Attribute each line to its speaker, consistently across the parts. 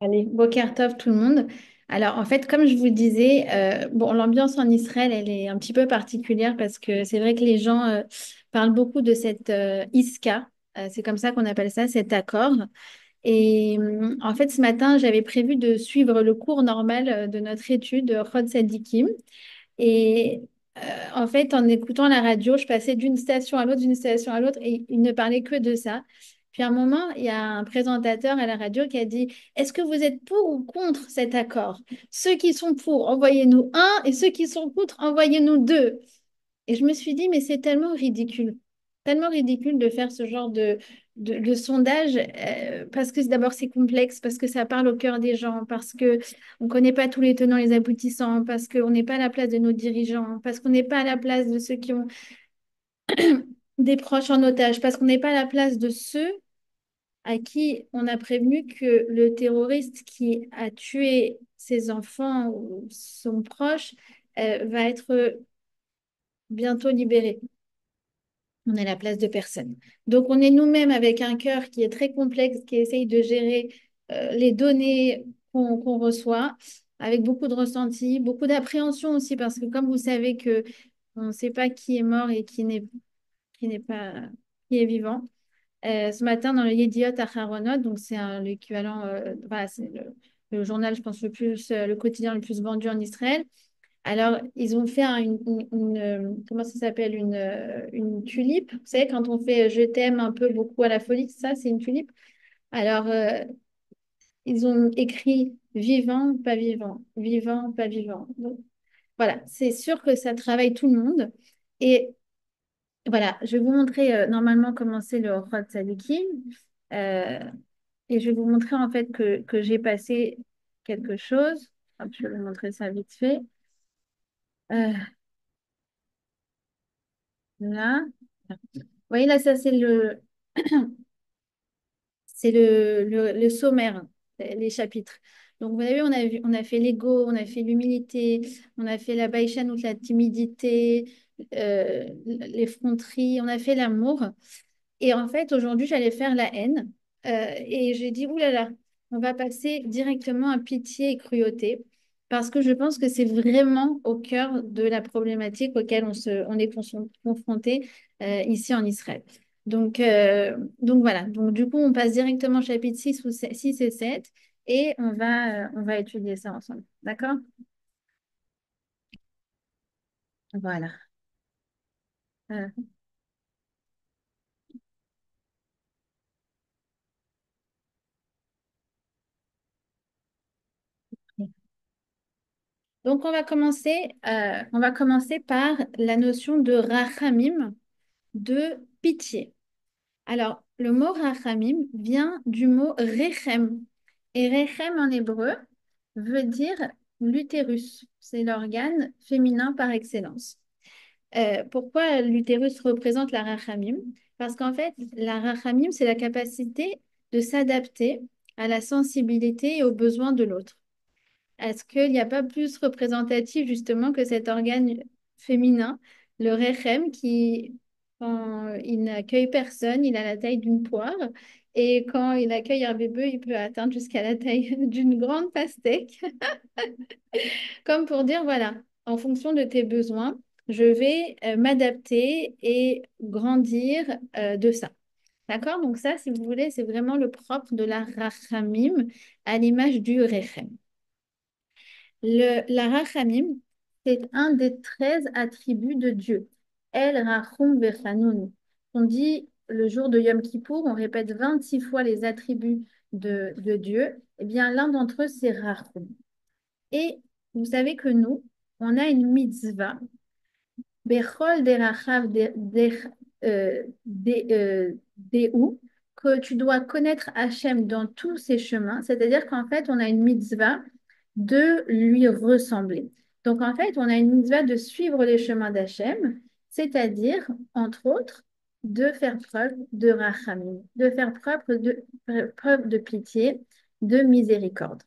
Speaker 1: Allez, Boker Tov tout le monde. Alors en fait, comme je vous disais, bon, l'ambiance en Israël, elle est un petit peu particulière parce que c'est vrai que les gens parlent beaucoup de cette Iska. C'est comme ça qu'on appelle ça, cet accord. Et en fait, ce matin, j'avais prévu de suivre le cours normal de notre étude Chod Sadikim. Et en fait, en écoutant la radio, je passais d'une station à l'autre, d'une station à l'autre, et il ne parlait que de ça. Puis à un moment, il y a un présentateur à la radio qui a dit, est-ce que vous êtes pour ou contre cet accord? Ceux qui sont pour, envoyez-nous un, et ceux qui sont contre, envoyez-nous deux. Et je me suis dit, mais c'est tellement ridicule de faire ce genre de sondage, parce que d'abord c'est complexe, parce que ça parle au cœur des gens, parce que on ne connaît pas tous les tenants et les aboutissants, parce qu'on n'est pas à la place de nos dirigeants, parce qu'on n'est pas à la place de ceux qui ont des proches en otage, parce qu'on n'est pas à la place de ceux à qui on a prévenu que le terroriste qui a tué ses enfants ou son proche va être bientôt libéré. On est à la place de personne. Donc, on est nous-mêmes avec un cœur qui est très complexe, qui essaye de gérer les données qu'on reçoit, avec beaucoup de ressenti, beaucoup d'appréhension aussi, parce que comme vous savez que on ne sait pas qui est mort et qui n'est pas qui est vivant. Ce matin, dans le Yediot Aharonot, donc c'est l'équivalent, voilà, c'est le journal, je pense, le quotidien le plus vendu en Israël. Alors, ils ont fait comment ça s'appelle, une tulipe. Vous savez, quand on fait Je t'aime un peu beaucoup à la folie, ça, c'est une tulipe. Alors, ils ont écrit vivant, pas vivant, vivant, pas vivant. Donc, voilà, c'est sûr que ça travaille tout le monde. Et voilà, je vais vous montrer normalement comment c'est le Rod Tzadikim. Euh, et je vais vous montrer en fait que j'ai passé quelque chose. Hop, je vais vous montrer ça vite fait. Euh, là. Vous voyez, là, ça, c'est le sommaire, les chapitres. Donc, vous avez vu, on a fait l'ego, on a fait l'humilité, on a fait la baïcha, donc la timidité, l'effronterie, on a fait l'amour. Et en fait, aujourd'hui, j'allais faire la haine. Et j'ai dit, oulala, on va passer directement à pitié et cruauté. Parce que je pense que c'est vraiment au cœur de la problématique auquel on est confronté ici en Israël. Donc voilà. Donc du coup, on passe directement au chapitre 6 et 7 et on va étudier ça ensemble. D'accord? Voilà. Euh, donc on va commencer par la notion de rachamim, de pitié. Alors, le mot rachamim vient du mot rechem. Et rechem en hébreu veut dire l'utérus. C'est l'organe féminin par excellence. Pourquoi l'utérus représente la rachamim? Parce qu'en fait, la rachamim, c'est la capacité de s'adapter à la sensibilité et aux besoins de l'autre. Est-ce qu'il n'y a pas plus représentatif justement que cet organe féminin, le rechem, qui, quand il n'accueille personne, il a la taille d'une poire, et quand il accueille un bébé, il peut atteindre jusqu'à la taille d'une grande pastèque, comme pour dire, voilà, en fonction de tes besoins, je vais m'adapter et grandir de ça. D'accord? Donc ça, si vous voulez, c'est vraiment le propre de la rachamim à l'image du rechem. La Rachamim, c'est un des 13 attributs de Dieu. El Rachum Vechanun. On dit le jour de Yom Kippour, on répète 26 fois les attributs de Dieu. Eh bien, l'un d'entre eux, c'est Rachum. Et vous savez que nous, on a une mitzvah Bechol derachav Dehu, que tu dois connaître Hachem dans tous ses chemins, c'est-à-dire qu'en fait, on a une mitzvah de lui ressembler. Donc, en fait, on a une mitzvah de suivre les chemins d'Hachem, c'est-à-dire, entre autres, de faire preuve de rachamim, de faire preuve de pitié, de miséricorde.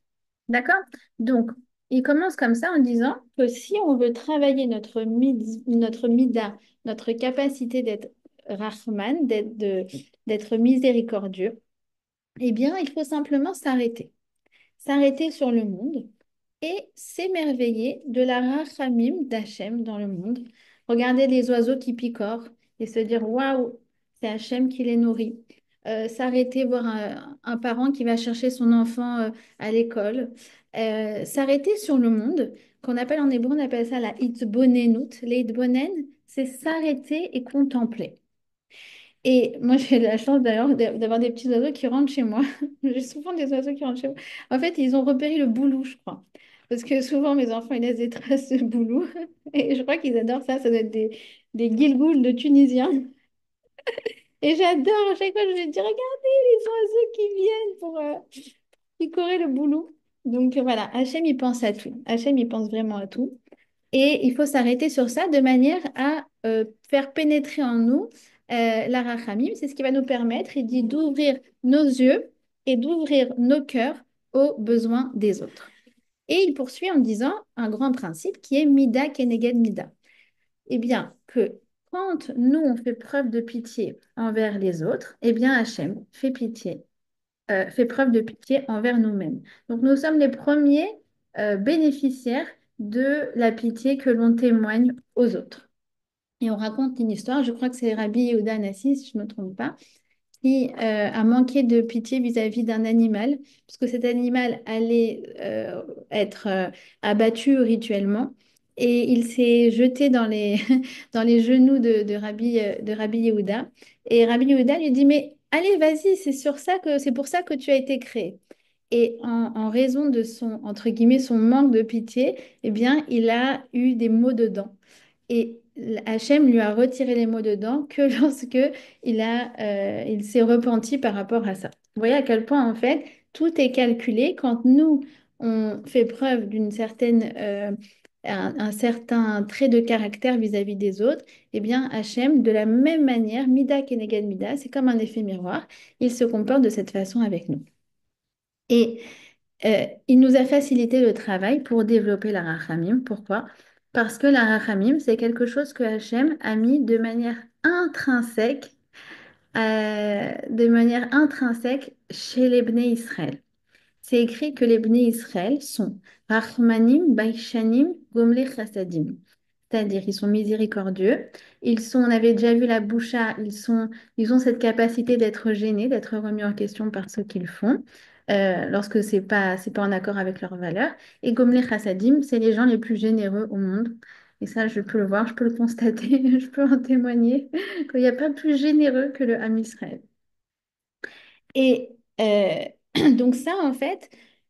Speaker 1: D'accord? Donc, il commence comme ça en disant que si on veut travailler notre mida, notre capacité d'être Rahman, d'être miséricordieux, eh bien, il faut simplement s'arrêter. s'arrêter sur le monde et s'émerveiller de la rachamim d'Hachem dans le monde. Regarder les oiseaux qui picorent et se dire waouh, c'est Hachem qui les nourrit. S'arrêter, voir un parent qui va chercher son enfant à l'école. S'arrêter sur le monde, qu'on appelle en hébreu, on appelle ça la hitbonenut. Les hitbonen, c'est s'arrêter et contempler. Et moi, j'ai la chance d'ailleurs d'avoir des petits oiseaux qui rentrent chez moi. J'ai souvent des oiseaux qui rentrent chez moi. En fait, ils ont repéré le boulou, je crois. Parce que souvent, mes enfants, ils laissent des traces de boulou. Et je crois qu'ils adorent ça. Ça doit être des guilgouls de Tunisiens. Et j'adore. À chaque fois, je leur dis, regardez les oiseaux qui viennent pour picorer le boulou. Donc voilà, Hachem, il pense à tout. Hachem, il pense vraiment à tout. Et il faut s'arrêter sur ça de manière à faire pénétrer en nous la rachamim. C'est ce qui va nous permettre, il dit, d'ouvrir nos yeux et d'ouvrir nos cœurs aux besoins des autres. Et il poursuit en disant un grand principe qui est Mida keneged Mida. Eh bien, que quand nous, on fait preuve de pitié envers les autres, eh bien, Hachem fait pitié, fait preuve de pitié envers nous-mêmes. Donc, nous sommes les premiers bénéficiaires de la pitié que l'on témoigne aux autres. Et on raconte une histoire, je crois que c'est Rabbi Yehuda Hanassi, si je ne me trompe pas, qui a manqué de pitié vis-à-vis d'un animal, puisque cet animal allait être abattu rituellement. Et il s'est jeté dans dans les genoux de Rabbi Yehuda. Et Rabbi Yehuda lui dit, mais allez, vas-y, c'est pour ça que tu as été créé. Et en raison de son, entre guillemets, son manque de pitié, eh bien, il a eu des maux de dents. Et Hachem lui a retiré les maux de dents que lorsque il s'est repenti par rapport à ça. Vous voyez à quel point, en fait, tout est calculé. Quand nous, on fait preuve un certain trait de caractère vis-à-vis des autres, eh bien, Hachem, de la même manière, Mida Keneged Mida, c'est comme un effet miroir, il se comporte de cette façon avec nous. Et il nous a facilité le travail pour développer la rachamim. Pourquoi? Parce que la rachamim, c'est quelque chose que Hachem a mis de manière intrinsèque chez les Bnei Israël. C'est écrit que les Bnei Israël sont Rachmanim, Baishanim, Gomle Chassadim. C'est-à-dire, ils sont miséricordieux. On avait déjà vu la boucha, ils ont cette capacité d'être gênés, d'être remis en question par ce qu'ils font, lorsque c'est pas en accord avec leurs valeurs. Et Gomle Chassadim, c'est les gens les plus généreux au monde. Et ça, je peux le voir, je peux le constater, je peux en témoigner, qu'il n'y a pas plus généreux que le Ham Israël. Et donc ça, en fait,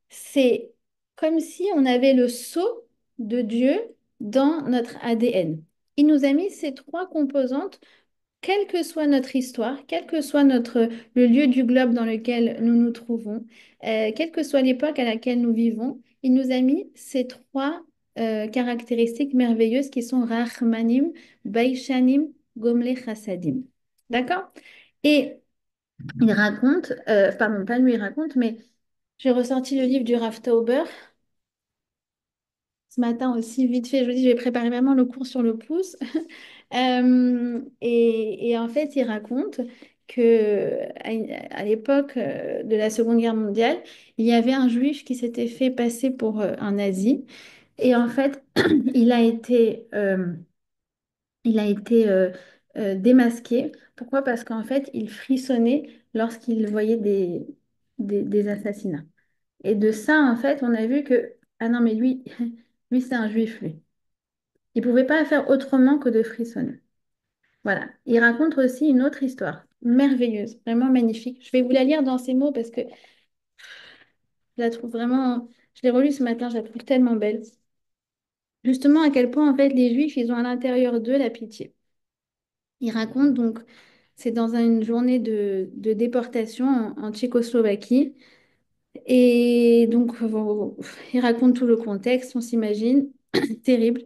Speaker 1: c'est comme si on avait le sceau de Dieu dans notre ADN. Il nous a mis ces trois composantes, quelle que soit notre histoire, quel que soit le lieu du globe dans lequel nous nous trouvons, quelle que soit l'époque à laquelle nous vivons, il nous a mis ces trois caractéristiques merveilleuses qui sont Rahmanim, Baishanim, Gomle Chassadim. D'accord? Et il raconte, pardon, pas lui il raconte, mais j'ai ressorti le livre du Rav Tauber ce matin aussi, vite fait. Je me dis, je vais préparer vraiment le cours sur le pouce. Et en fait, il raconte que à l'époque de la Seconde Guerre mondiale, il y avait un juif qui s'était fait passer pour un nazi. Et en fait, il a été, euh, il a été démasqué. Pourquoi? Parce qu'en fait, il frissonnait lorsqu'il voyait des assassinats. Et de ça, en fait, on a vu que, ah non, mais lui, lui, c'est un juif, lui. Il pouvait pas faire autrement que de frissonner. Voilà. Il raconte aussi une autre histoire, merveilleuse, vraiment magnifique. Je vais vous la lire dans ces mots parce que je la trouve vraiment, je l'ai relue ce matin, je la trouve tellement belle. Justement, à quel point, en fait, les juifs, ils ont à l'intérieur d'eux la pitié. Il raconte donc, c'est dans une journée de déportation en Tchécoslovaquie. Et donc, il raconte tout le contexte, on s'imagine, terrible,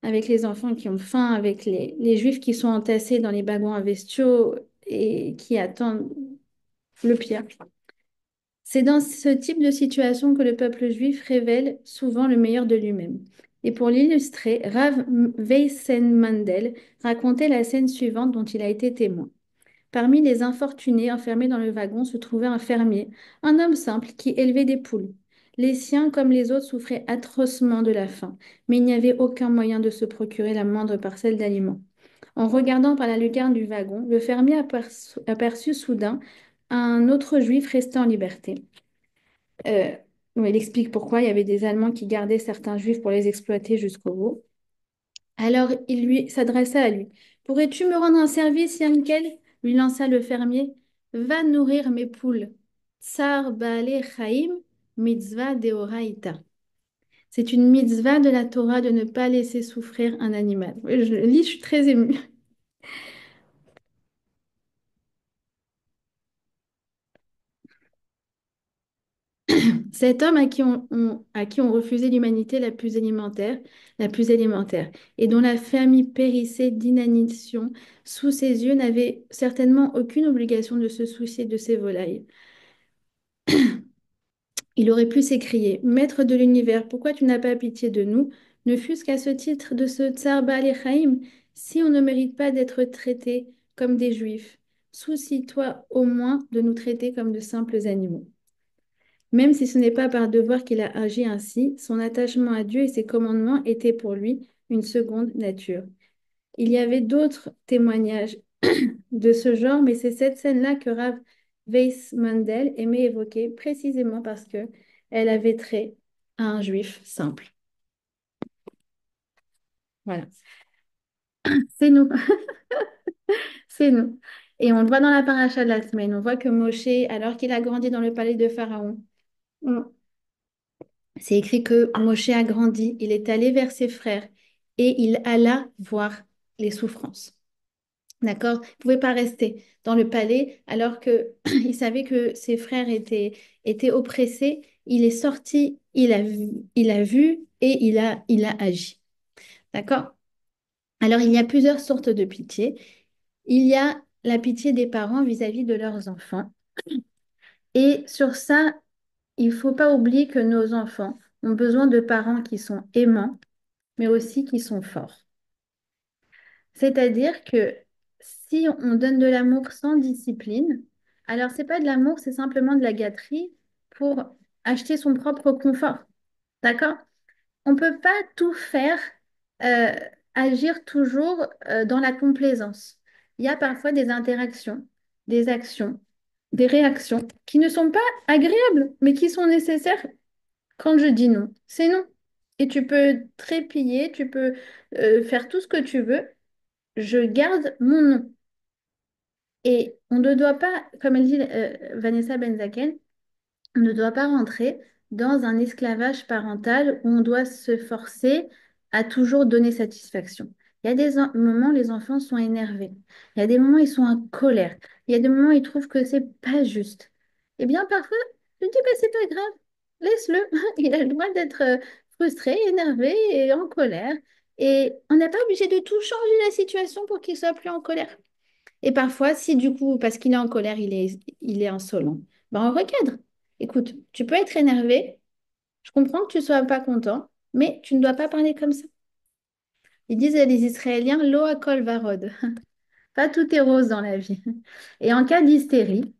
Speaker 1: avec les enfants qui ont faim, avec les juifs qui sont entassés dans les wagons à bestiaux et qui attendent le pire. C'est dans ce type de situation que le peuple juif révèle souvent le meilleur de lui-même. Et pour l'illustrer, Rav Weissen Mandel racontait la scène suivante dont il a été témoin. Parmi les infortunés enfermés dans le wagon se trouvait un fermier, un homme simple qui élevait des poules. Les siens, comme les autres, souffraient atrocement de la faim, mais il n'y avait aucun moyen de se procurer la moindre parcelle d'aliments. En regardant par la lucarne du wagon, le fermier aperçut soudain un autre juif resté en liberté. Euh, il explique pourquoi il y avait des Allemands qui gardaient certains juifs pour les exploiter jusqu'au bout. Alors il lui s'adressa à lui. Pourrais-tu me rendre un service, Yankel? Lui lança le fermier. Va nourrir mes poules. Tsar Baale Chaim, mitzvah deoraita. C'est une mitzvah de la Torah de ne pas laisser souffrir un animal. Oui, je le lis, je suis très émue. Cet homme à qui on refusait l'humanité la plus élémentaire, et dont la famille périssait d'inanition sous ses yeux, n'avait certainement aucune obligation de se soucier de ses volailles. Il aurait pu s'écrier, Maître de l'univers, pourquoi tu n'as pas pitié de nous, ne fût-ce qu'à ce titre de ce Tsar Baal Echaïm, si on ne mérite pas d'être traités comme des juifs, soucie-toi au moins de nous traiter comme de simples animaux. Même si ce n'est pas par devoir qu'il a agi ainsi, son attachement à Dieu et ses commandements étaient pour lui une seconde nature. Il y avait d'autres témoignages de ce genre, mais c'est cette scène-là que Rav Weiss Mandel aimait évoquer précisément parce que elle avait trait à un juif simple. Voilà, c'est nous, c'est nous. Et on le voit dans la paracha de la semaine. On voit que Moshe, alors qu'il a grandi dans le palais de Pharaon, c'est écrit que Moshe a grandi, il est allé vers ses frères et il alla voir les souffrances. D'accord? Il ne pouvait pas rester dans le palais alors que il savait que ses frères étaient oppressés. Il est sorti, il a vu et il a agi. D'accord? Alors, il y a plusieurs sortes de pitié. Il y a la pitié des parents vis-à-vis de leurs enfants. Et sur ça, il ne faut pas oublier que nos enfants ont besoin de parents qui sont aimants, mais aussi qui sont forts. C'est-à-dire que si on donne de l'amour sans discipline, alors c'est pas de l'amour, c'est simplement de la gâterie pour acheter son propre confort. D'accord? On peut pas tout faire, euh, agir toujours dans la complaisance. Il y a parfois des interactions, des actions, des réactions qui ne sont pas agréables, mais qui sont nécessaires quand je dis non. C'est non. Et tu peux trépiller, tu peux faire tout ce que tu veux, je garde mon nom. Et on ne doit pas, comme elle dit Vanessa Benzaken, on ne doit pas rentrer dans un esclavage parental où on doit se forcer à toujours donner satisfaction. Il y a des moments où les enfants sont énervés. Il y a des moments où ils sont en colère. Il y a des moments où ils trouvent que c'est pas juste. Eh bien, parfois, je dis, bah, c'est pas grave. Laisse-le. Il a le droit d'être frustré, énervé et en colère. Et on n'est pas obligé de tout changer la situation pour qu'il soit plus en colère. Et parfois, si du coup, parce qu'il est en colère, il est insolent, ben on recadre. Écoute, tu peux être énervé, je comprends que tu ne sois pas content, mais tu ne dois pas parler comme ça. Ils disent les Israéliens, lo hakol varod. Pas tout est rose dans la vie. Et en cas d'hystérie,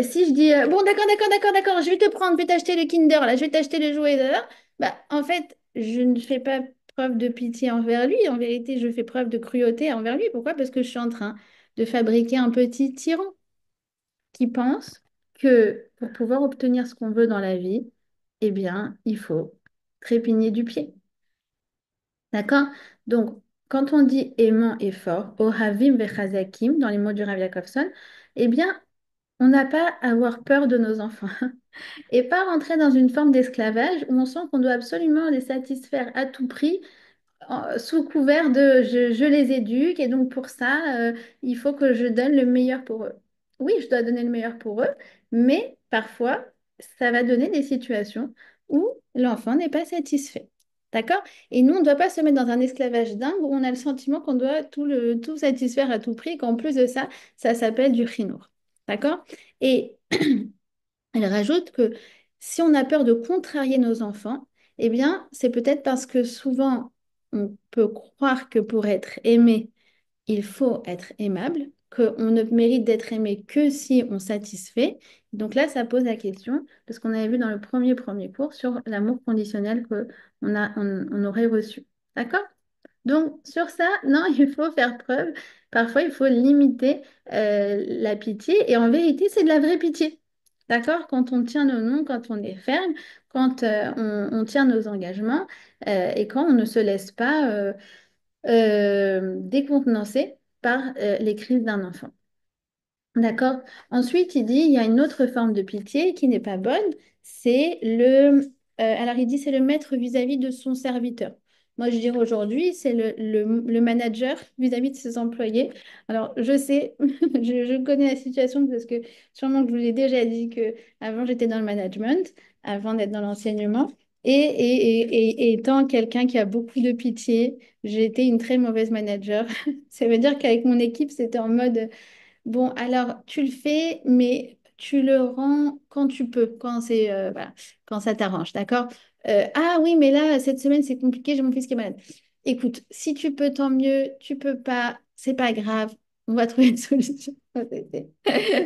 Speaker 1: si je dis, bon, d'accord, je vais te prendre, je vais t'acheter le Kinder, là, je vais t'acheter le jouet, là, bah, en fait, je ne fais pas preuve de pitié envers lui. En vérité, je fais preuve de cruauté envers lui. Pourquoi? Parce que je suis en train de fabriquer un petit tyran qui pense que pour pouvoir obtenir ce qu'on veut dans la vie, eh bien, il faut trépigner du pied. D'accord? Donc, quand on dit aimant et fort, Ohavim vechazakim, dans les mots du Rav Jacobson, eh bien, on n'a pas à avoir peur de nos enfants et pas rentrer dans une forme d'esclavage où on sent qu'on doit absolument les satisfaire à tout prix sous couvert de je les éduque et donc pour ça, il faut que je donne le meilleur pour eux. Oui, je dois donner le meilleur pour eux, mais parfois, ça va donner des situations où l'enfant n'est pas satisfait. D'accord? Et nous, on ne doit pas se mettre dans un esclavage dingue où on a le sentiment qu'on doit tout satisfaire à tout prix, et qu'en plus de ça, ça s'appelle du chinour. D'accord? Et elle rajoute que si on a peur de contrarier nos enfants, eh bien, c'est peut-être parce que souvent, on peut croire que pour être aimé, il faut être aimable, qu'on ne mérite d'être aimé que si on satisfait. Donc là, ça pose la question de ce qu'on avait vu dans le premier cours sur l'amour conditionnel on aurait reçu. D'accord? Donc, sur ça, non, il faut faire preuve. Parfois, il faut limiter la pitié. Et en vérité, c'est de la vraie pitié. D'accord? Quand on tient nos noms, quand on est ferme, quand on tient nos engagements et quand on ne se laisse pas décontenancer par les crises d'un enfant. D'accord. Ensuite, il dit, il y a une autre forme de pitié qui n'est pas bonne, c'est alors il dit, c'est le maître vis-à-vis de son serviteur. Moi, je dirais aujourd'hui, c'est le manager vis-à-vis de ses employés. Alors, je sais, je connais la situation parce que sûrement que je vous l'ai déjà dit que avant j'étais dans le management, avant d'être dans l'enseignement. Et étant quelqu'un qui a beaucoup de pitié, j'ai été une très mauvaise manager. Ça veut dire qu'avec mon équipe, c'était en mode bon, alors tu le fais, mais tu le rends quand tu peux, voilà, quand ça t'arrange, d'accord? Ah oui, mais là, cette semaine, c'est compliqué, j'ai mon fils qui est malade. Écoute, si tu peux, tant mieux. Tu peux pas, c'est pas grave. On va trouver une solution.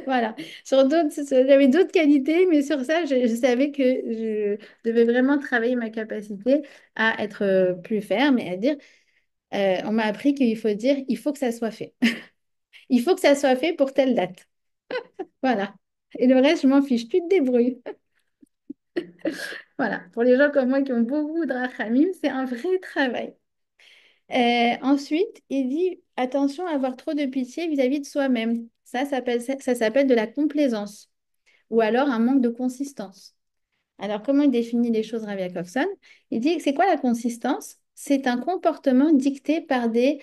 Speaker 1: Voilà. J'avais d'autres qualités, mais sur ça, je savais que je devais vraiment travailler ma capacité à être plus ferme et à dire, on m'a appris qu'il faut dire, il faut que ça soit fait. Il faut que ça soit fait pour telle date. Voilà. Et le reste, je m'en fiche. Tu te débrouilles. Voilà. Pour les gens comme moi qui ont beaucoup de rachamim, c'est un vrai travail. Ensuite, il dit attention à avoir trop de pitié vis-à-vis de soi-même. Ça s'appelle de la complaisance ou alors un manque de consistance. Alors, comment il définit les choses, Rav Jacobson? Il dit que c'est quoi la consistance? C'est un comportement dicté par des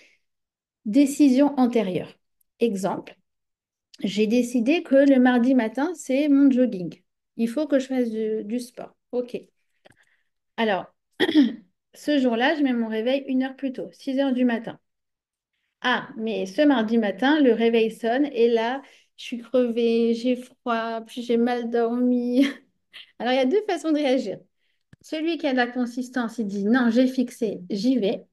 Speaker 1: décisions antérieures. Exemple. J'ai décidé que le mardi matin, c'est mon jogging. Il faut que je fasse du sport. OK. Alors, ce jour-là, je mets mon réveil 1 heure plus tôt, 6 heures du matin. Ah, mais ce mardi matin, le réveil sonne et là, je suis crevée, j'ai froid, puis j'ai mal dormi. Alors, il y a deux façons de réagir. Celui qui a de la consistance, il dit non, j'ai fixé, j'y vais.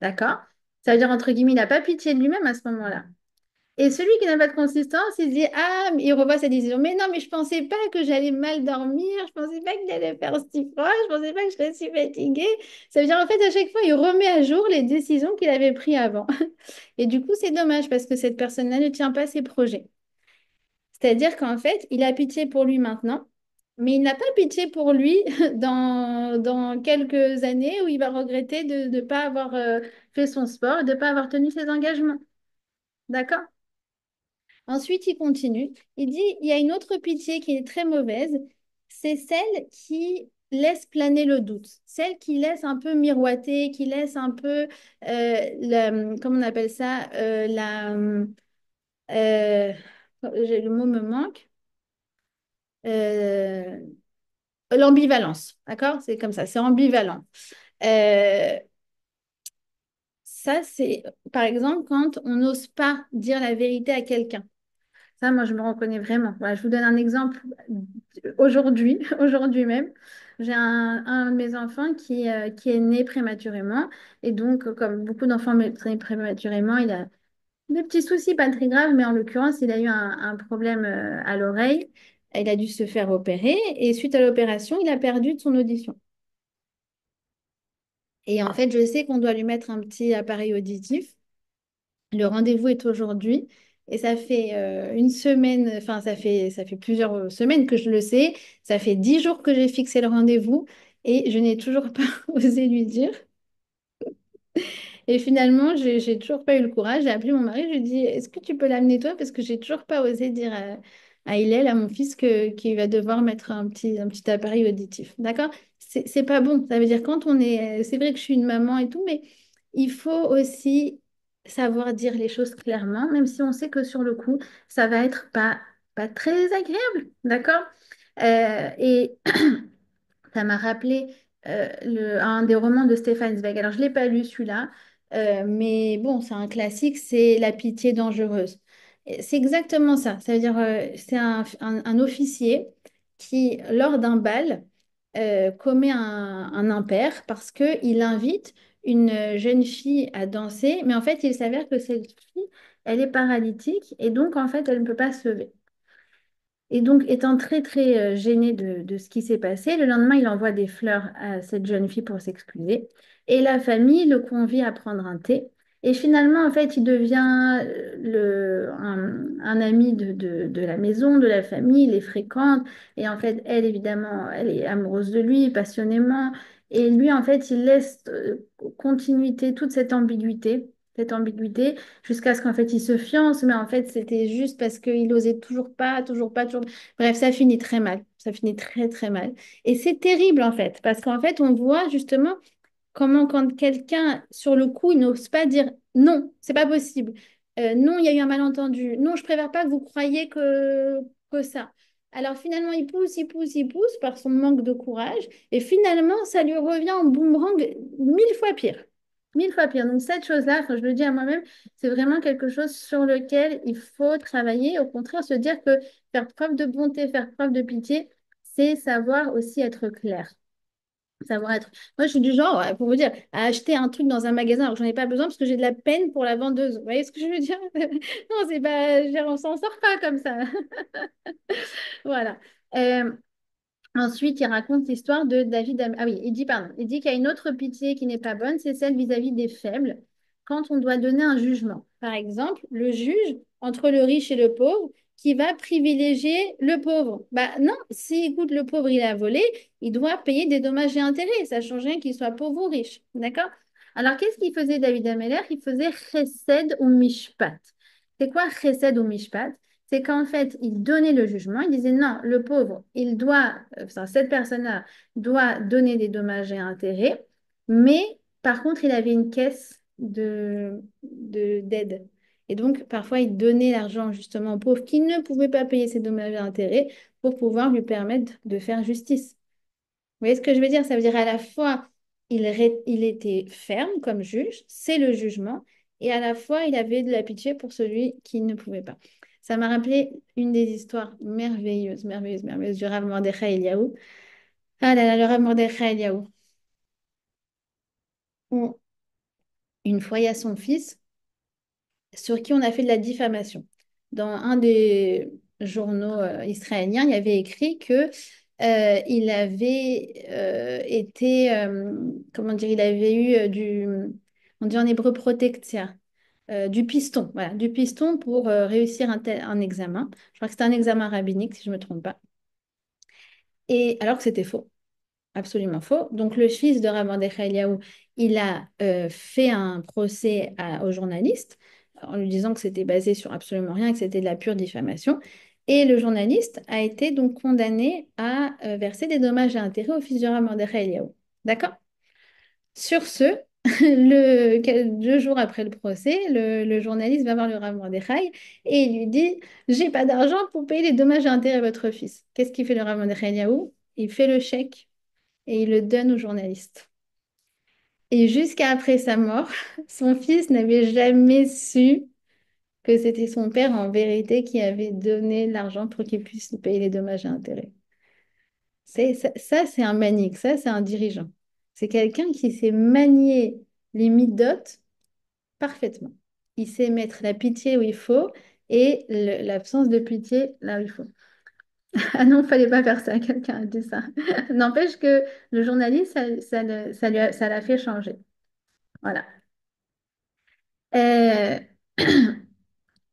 Speaker 1: D'accord? Ça veut dire, entre guillemets, il n'a pas pitié de lui-même à ce moment-là. Et celui qui n'a pas de consistance, il se dit, ah, mais il revoit sa décision. Mais non, mais je pensais pas que j'allais mal dormir, je pensais pas qu'il allait faire si froid, je pensais pas que je serais si fatiguée. Ça veut dire, en fait, à chaque fois, il remet à jour les décisions qu'il avait prises avant. Et du coup, c'est dommage parce que cette personne-là ne tient pas ses projets. C'est-à-dire qu'en fait, il a pitié pour lui maintenant, mais il n'a pas pitié pour lui dans quelques années où il va regretter de ne pas avoir fait son sport, de ne pas avoir tenu ses engagements. D'accord? Ensuite, il continue. Il dit, il y a une autre pitié qui est très mauvaise, c'est celle qui laisse planer le doute, celle qui laisse un peu miroiter, qui laisse un peu, comment on appelle ça, euh, le mot me manque, Euh, l'ambivalence, d'accord? C'est comme ça, c'est ambivalent. Euh, Ça, c'est par exemple quand on n'ose pas dire la vérité à quelqu'un. Ça, moi, je me reconnais vraiment. Voilà, je vous donne un exemple aujourd'hui, aujourd'hui même. J'ai un de mes enfants qui est né prématurément. Et donc, comme beaucoup d'enfants nés prématurément, il a des petits soucis, pas très graves, mais en l'occurrence, il a eu un problème à l'oreille. Il a dû se faire opérer. Et suite à l'opération, il a perdu de son audition. Et en fait, je sais qu'on doit lui mettre un petit appareil auditif. Le rendez-vous est aujourd'hui et ça fait une semaine, enfin ça fait plusieurs semaines que je le sais. Ça fait 10 jours que j'ai fixé le rendez-vous et je n'ai toujours pas osé lui dire. Et finalement, j'ai toujours pas eu le courage. J'ai appelé mon mari, je lui ai dit, est-ce que tu peux l'amener toi? Parce que j'ai toujours pas osé dire à Hillel, à mon fils, qu'il va devoir mettre un petit appareil auditif. D'accord? C'est pas bon. Ça veut dire quand on est... C'est vrai que je suis une maman et tout, mais il faut aussi savoir dire les choses clairement, même si on sait que sur le coup, ça va être pas très agréable. D'accord? Et ça m'a rappelé un des romans de Stéphane Zweig. Alors, je ne l'ai pas lu celui-là, mais bon, c'est un classique, c'est La pitié dangereuse. Et c'est exactement ça. Ça veut dire, c'est un officier qui, lors d'un bal, commet un impair parce qu'il invite une jeune fille à danser, mais en fait, il s'avère que cette fille, elle est paralytique et donc en fait elle ne peut pas se lever. Et donc, étant très, très gêné de ce qui s'est passé, le lendemain, il envoie des fleurs à cette jeune fille pour s'excuser. Et la famille le convie à prendre un thé. Et finalement, en fait, il devient un ami de la maison, de la famille, il les fréquente. Et en fait, elle, évidemment, elle est amoureuse de lui passionnément. Et lui, en fait, il laisse continuité, toute cette ambiguïté jusqu'à ce qu'en fait il se fiance, mais en fait c'était juste parce qu'il osait toujours pas, toujours pas, toujours. Bref, ça finit très mal, ça finit très très mal. Et c'est terrible en fait, parce qu'en fait on voit justement comment quand quelqu'un sur le coup il n'ose pas dire non, c'est pas possible. Non, il y a eu un malentendu. Non, je préfère pas que vous croyiez que ça. Alors finalement, il pousse par son manque de courage. Et finalement, ça lui revient en boomerang 1000 fois pire. 1000 fois pire. Donc cette chose-là, enfin, je le dis à moi-même, c'est vraiment quelque chose sur lequel il faut travailler. Au contraire, se dire que faire preuve de bonté, faire preuve de pitié, c'est savoir aussi être clair. Savoir être. Moi, je suis du genre, ouais, pour vous dire, à acheter un truc dans un magasin alors que j'en ai pas besoin parce que j'ai de la peine pour la vendeuse. Vous voyez ce que je veux dire? Non, c'est pas. On s'en sort pas comme ça. Voilà. Euh, Ensuite, il raconte l'histoire de David. Ah oui, il dit, pardon, il dit qu'il y a une autre pitié qui n'est pas bonne, c'est celle vis-à-vis des faibles, quand on doit donner un jugement. Par exemple, le juge entre le riche et le pauvre qui va privilégier le pauvre. Bah non, si écoute, le pauvre, il a volé, il doit payer des dommages et intérêts. Ça change rien qu'il soit pauvre ou riche. D'accord? Alors, qu'est-ce qu'il faisait David Ameller? Il faisait chesed ou mishpat. C'est quoi chesed ou mishpat? C'est qu'en fait, il donnait le jugement, il disait non, le pauvre, il doit, enfin, cette personne-là doit donner des dommages et intérêts, mais par contre, il avait une caisse d'aide. Et donc, parfois, il donnait l'argent justement au pauvre qui ne pouvait pas payer ses dommages et intérêts pour pouvoir lui permettre de faire justice. Vous voyez ce que je veux dire? Ça veut dire à la fois, il était ferme comme juge, c'est le jugement, et à la fois, il avait de la pitié pour celui qui ne pouvait pas. Ça m'a rappelé une des histoires merveilleuses, merveilleuses, merveilleuses du Rav Mordechai Eliaou. Ah là là, le Rav Mordechai Eliaou. Où, une fois, il y a son fils sur qui on a fait de la diffamation. Dans un des journaux israéliens, il y avait écrit que il avait été, comment dire, il avait eu on dit en hébreu protectia, du piston, voilà, du piston pour réussir un examen. Je crois que c'était un examen rabbinique, si je ne me trompe pas. Et alors que c'était faux. Absolument faux. Donc, le fils de Rav Mordechai Eliaou, il a fait un procès au journaliste en lui disant que c'était basé sur absolument rien, que c'était de la pure diffamation. Et le journaliste a été donc condamné à verser des dommages et intérêts au fils de Rav Mordechai Eliaou. D'accord? Sur ce, 2 jours après le procès, le journaliste va voir le Rav Mordechai et il lui dit, j'ai pas d'argent pour payer les dommages et intérêts à votre fils. Qu'est-ce qu'il fait le Rav Mordechai Eliaou? Il fait le chèque et il le donne au journaliste. Et jusqu'à après sa mort, son fils n'avait jamais su que c'était son père en vérité qui avait donné l'argent pour qu'il puisse payer les dommages et intérêts. C'est un manique, ça, c'est un dirigeant. C'est quelqu'un qui sait manier les midotes parfaitement. Il sait mettre la pitié où il faut et l'absence de pitié là où il faut. Ah non, fallait pas faire ça, quelqu'un a dit ça. N'empêche que le journaliste, ça l'a fait changer. Voilà. Euh,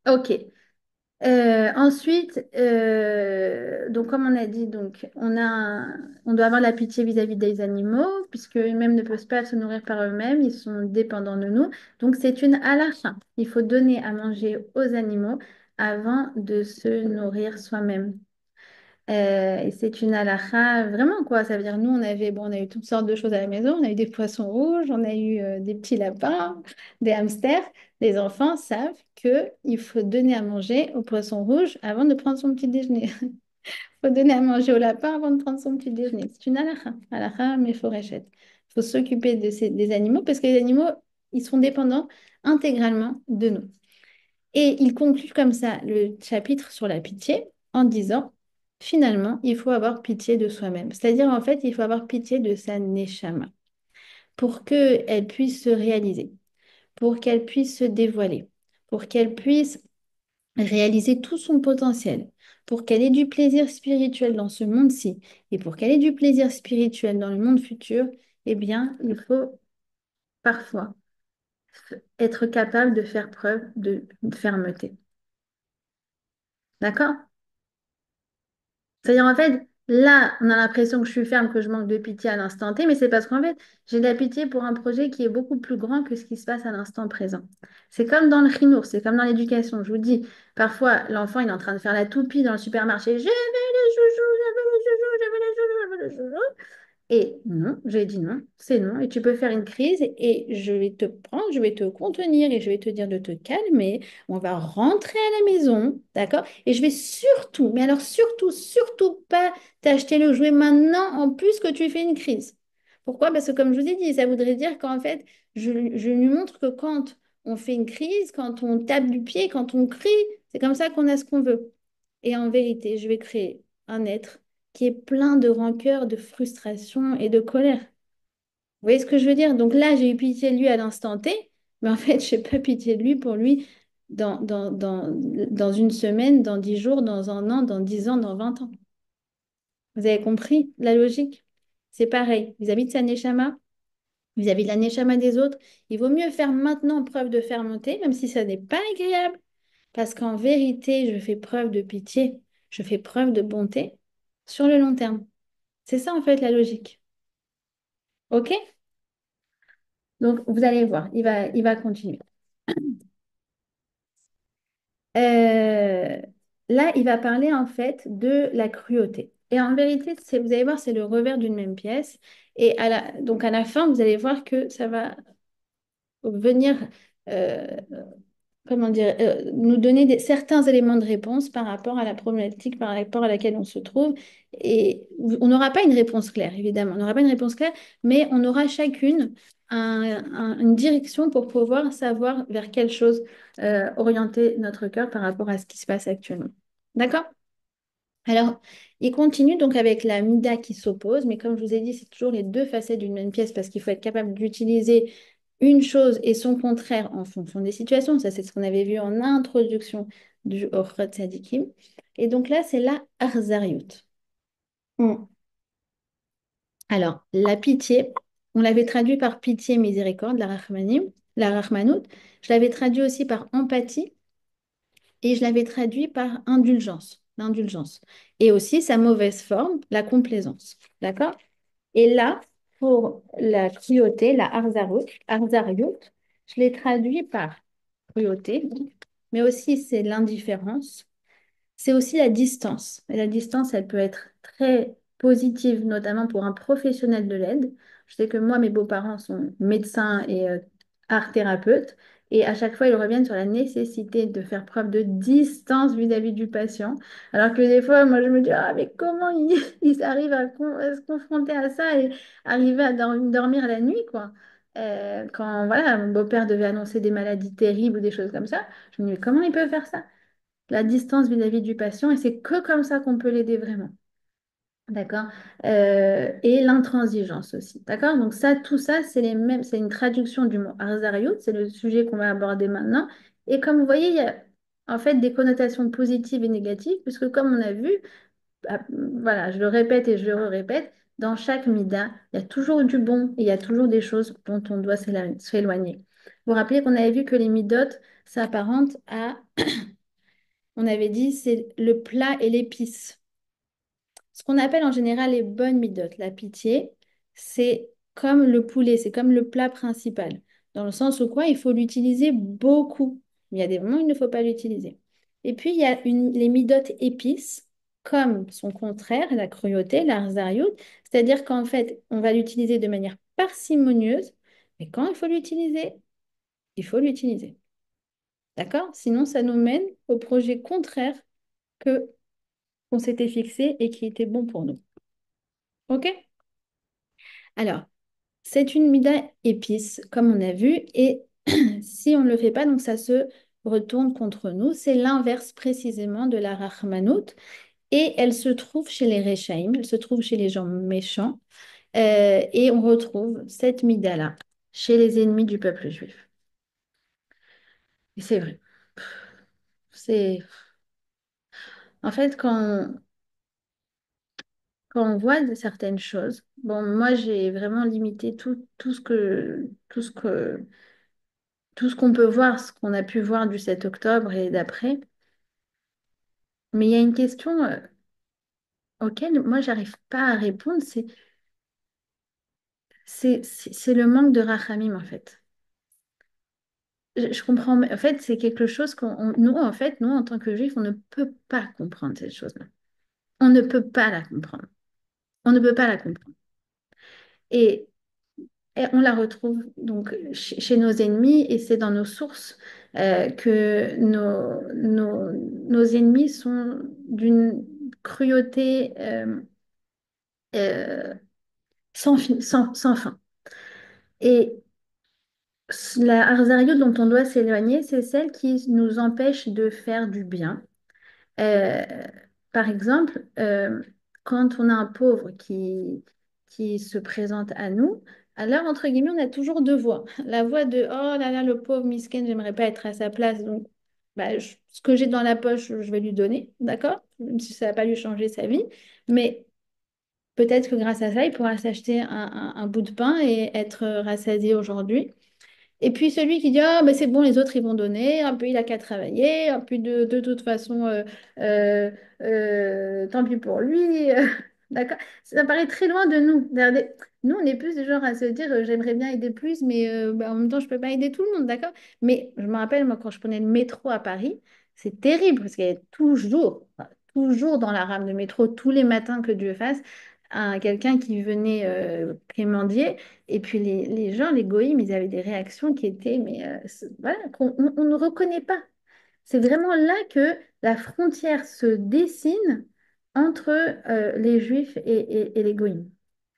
Speaker 1: Ok. Ensuite, donc comme on a dit, donc on doit avoir la pitié vis-à-vis des animaux, puisque eux-mêmes ne peuvent pas se nourrir par eux-mêmes, ils sont dépendants de nous. Donc c'est une halakha. Il faut donner à manger aux animaux avant de se nourrir soi-même. Et c'est une halakha, vraiment quoi. Ça veut dire, nous, on a eu toutes sortes de choses à la maison. On a eu des poissons rouges, on a eu des petits lapins, des hamsters. Les enfants savent qu'il faut donner à manger aux poissons rouges avant de prendre son petit déjeuner. Il faut donner à manger au lapin avant de prendre son petit déjeuner. C'est une halakha. Halakha, mais fourchette. Il faut s'occuper des animaux parce que les animaux, ils sont dépendants intégralement de nous. Et il conclut comme ça le chapitre sur la pitié en disant, finalement, il faut avoir pitié de soi-même. C'est-à-dire, en fait, il faut avoir pitié de sa neshama pour qu'elle puisse se réaliser, pour qu'elle puisse se dévoiler, pour qu'elle puisse réaliser tout son potentiel, pour qu'elle ait du plaisir spirituel dans ce monde-ci et pour qu'elle ait du plaisir spirituel dans le monde futur, eh bien, il faut parfois être capable de faire preuve de fermeté. D'accord? C'est-à-dire, en fait, là, on a l'impression que je suis ferme, que je manque de pitié à l'instant T, mais c'est parce qu'en fait, j'ai de la pitié pour un projet qui est beaucoup plus grand que ce qui se passe à l'instant présent. C'est comme dans le chinour, c'est comme dans l'éducation. Je vous dis, parfois, l'enfant, il est en train de faire la toupie dans le supermarché. Je veux les chouchous, je veux les chouchous, je veux les chouchous, je veux les chouchous. Et non, j'ai dit non, c'est non. Et tu peux faire une crise et je vais te prendre, je vais te contenir et je vais te dire de te calmer. On va rentrer à la maison, d'accord? Et je vais surtout, mais alors surtout, surtout pas t'acheter le jouet maintenant en plus que tu fais une crise. Pourquoi? Parce que comme je vous ai dit, ça voudrait dire qu'en fait, je lui montre que quand on fait une crise, quand on tape du pied, quand on crie, c'est comme ça qu'on a ce qu'on veut. Et en vérité, je vais créer un être qui est plein de rancœur, de frustration et de colère. Vous voyez ce que je veux dire? Donc là, j'ai eu pitié de lui à l'instant T, mais en fait, je n'ai pas pitié de lui pour lui dans une semaine, dans 10 jours, dans un an, dans 10 ans, dans 20 ans. Vous avez compris la logique? C'est pareil. Vis-à-vis de sa neshama, vis-à-vis de la neshama des autres, il vaut mieux faire maintenant preuve de fermeté, même si ça n'est pas agréable, parce qu'en vérité, je fais preuve de pitié, je fais preuve de bonté sur le long terme. C'est ça en fait la logique. OK? Donc vous allez voir, il va continuer. Euh, Là, il va parler en fait de la cruauté. Et en vérité, vous allez voir, c'est le revers d'une même pièce. Et donc à la fin, vous allez voir que ça va venir euh, comment dire, nous donner certains éléments de réponse par rapport à la problématique par rapport à laquelle on se trouve. Et on n'aura pas une réponse claire, évidemment. On n'aura pas une réponse claire, mais on aura chacune une direction pour pouvoir savoir vers quelle chose orienter notre cœur par rapport à ce qui se passe actuellement. D'accord? Alors, il continue donc avec la mida qui s'oppose, mais comme je vous ai dit, c'est toujours les deux facettes d'une même pièce parce qu'il faut être capable d'utiliser une chose et son contraire en fonction des situations. Ça, c'est ce qu'on avait vu en introduction du Orchot Tzadikim. Et donc là, c'est la Arzariut. Hmm. Alors, la pitié, on l'avait traduit par pitié, miséricorde, la Rachmanim, la Rachmanout. Je l'avais traduit aussi par empathie et je l'avais traduit par indulgence, l'indulgence. Et aussi sa mauvaise forme, la complaisance. D'accord? Et là, pour la cruauté, la arzariout, je l'ai traduit par cruauté, mais aussi c'est l'indifférence, c'est aussi la distance. Et la distance, elle peut être très positive, notamment pour un professionnel de l'aide. Je sais que moi, mes beaux-parents sont médecins et art thérapeutes. Et à chaque fois, ils reviennent sur la nécessité de faire preuve de distance vis-à-vis du patient. Alors que des fois, moi, je me dis, ah, mais comment ils arrivent à se confronter à ça et arriver à dormir la nuit, quoi. Quand voilà, mon beau-père devait annoncer des maladies terribles ou des choses comme ça, je me dis, mais comment il peut faire ça? La distance vis-à-vis du patient et c'est que comme ça qu'on peut l'aider vraiment. D'accord? Et l'intransigeance aussi. D'accord? Donc ça, tout ça, c'est les mêmes, c'est une traduction du mot Arzariut, c'est le sujet qu'on va aborder maintenant. Et comme vous voyez, il y a en fait des connotations positives et négatives, puisque comme on a vu, voilà, je le répète et je le répète, dans chaque mida, il y a toujours du bon et il y a toujours des choses dont on doit s'éloigner. Vous vous rappelez qu'on avait vu que les midotes s'apparentent à on avait dit, c'est le plat et l'épice. Ce qu'on appelle en général les bonnes midotes, la pitié, c'est comme le poulet, c'est comme le plat principal. Dans le sens où quoi, il faut l'utiliser beaucoup. Il y a des moments où il ne faut pas l'utiliser. Et puis, il y a les midotes épices, comme son contraire, la cruauté, l'arzariut, c'est-à-dire qu'en fait, on va l'utiliser de manière parcimonieuse, mais quand il faut l'utiliser, il faut l'utiliser. D'accord? Sinon, ça nous mène au projet contraire que qu'on s'était fixé et qui était bon pour nous. OK? Alors, c'est une mida épice, comme on a vu, et si on ne le fait pas, donc ça se retourne contre nous. C'est l'inverse précisément de la rachmanout, et elle se trouve chez les Réchaïm, elle se trouve chez les gens méchants, et on retrouve cette mida-là chez les ennemis du peuple juif. Et c'est vrai. C'est, en fait, quand on voit certaines choses, bon, moi, j'ai vraiment limité tout ce qu'on peut voir, ce qu'on a pu voir du 7 octobre et d'après. Mais il y a une question auquel moi, j'arrive pas à répondre, c'est le manque de rachamim, en fait. Je comprends, en fait, c'est quelque chose nous, en fait, nous, en tant que juifs, on ne peut pas comprendre cette chose-là. On ne peut pas la comprendre. On ne peut pas la comprendre. Et, et on la retrouve donc chez nos ennemis et c'est dans nos sources que nos ennemis sont d'une cruauté euh, sans fin. Et la Harzariot dont on doit s'éloigner, c'est celle qui nous empêche de faire du bien. Euh, Par exemple, quand on a un pauvre qui se présente à nous, alors, entre guillemets, on a toujours deux voix. La voix de «Oh là là, le pauvre miskin, j'aimerais pas être à sa place, donc bah, ce que j'ai dans la poche, je vais lui donner, d'accord? Même si ça va pas lui changer sa vie. Mais peut-être que grâce à ça, il pourra s'acheter un bout de pain et être rassasié aujourd'hui. Et puis celui qui dit, ah, ben c'est bon, les autres, ils vont donner, un peu, il a qu'à travailler, un peu de toute façon, tant pis pour lui. D'accord? Ça paraît très loin de nous. Nous, on est plus du genre à se dire, j'aimerais bien aider plus, mais ben, en même temps, je ne peux pas aider tout le monde, d'accord? Mais je me rappelle, moi, quand je prenais le métro à Paris, c'est terrible, parce qu'il y avait toujours, enfin, toujours dans la rame de métro, tous les matins que Dieu fasse, quelqu'un qui venait quémander. Et puis les gens, les goïms, ils avaient des réactions qui étaient, mais voilà, on ne reconnaît pas. C'est vraiment là que la frontière se dessine entre les juifs et les goïms.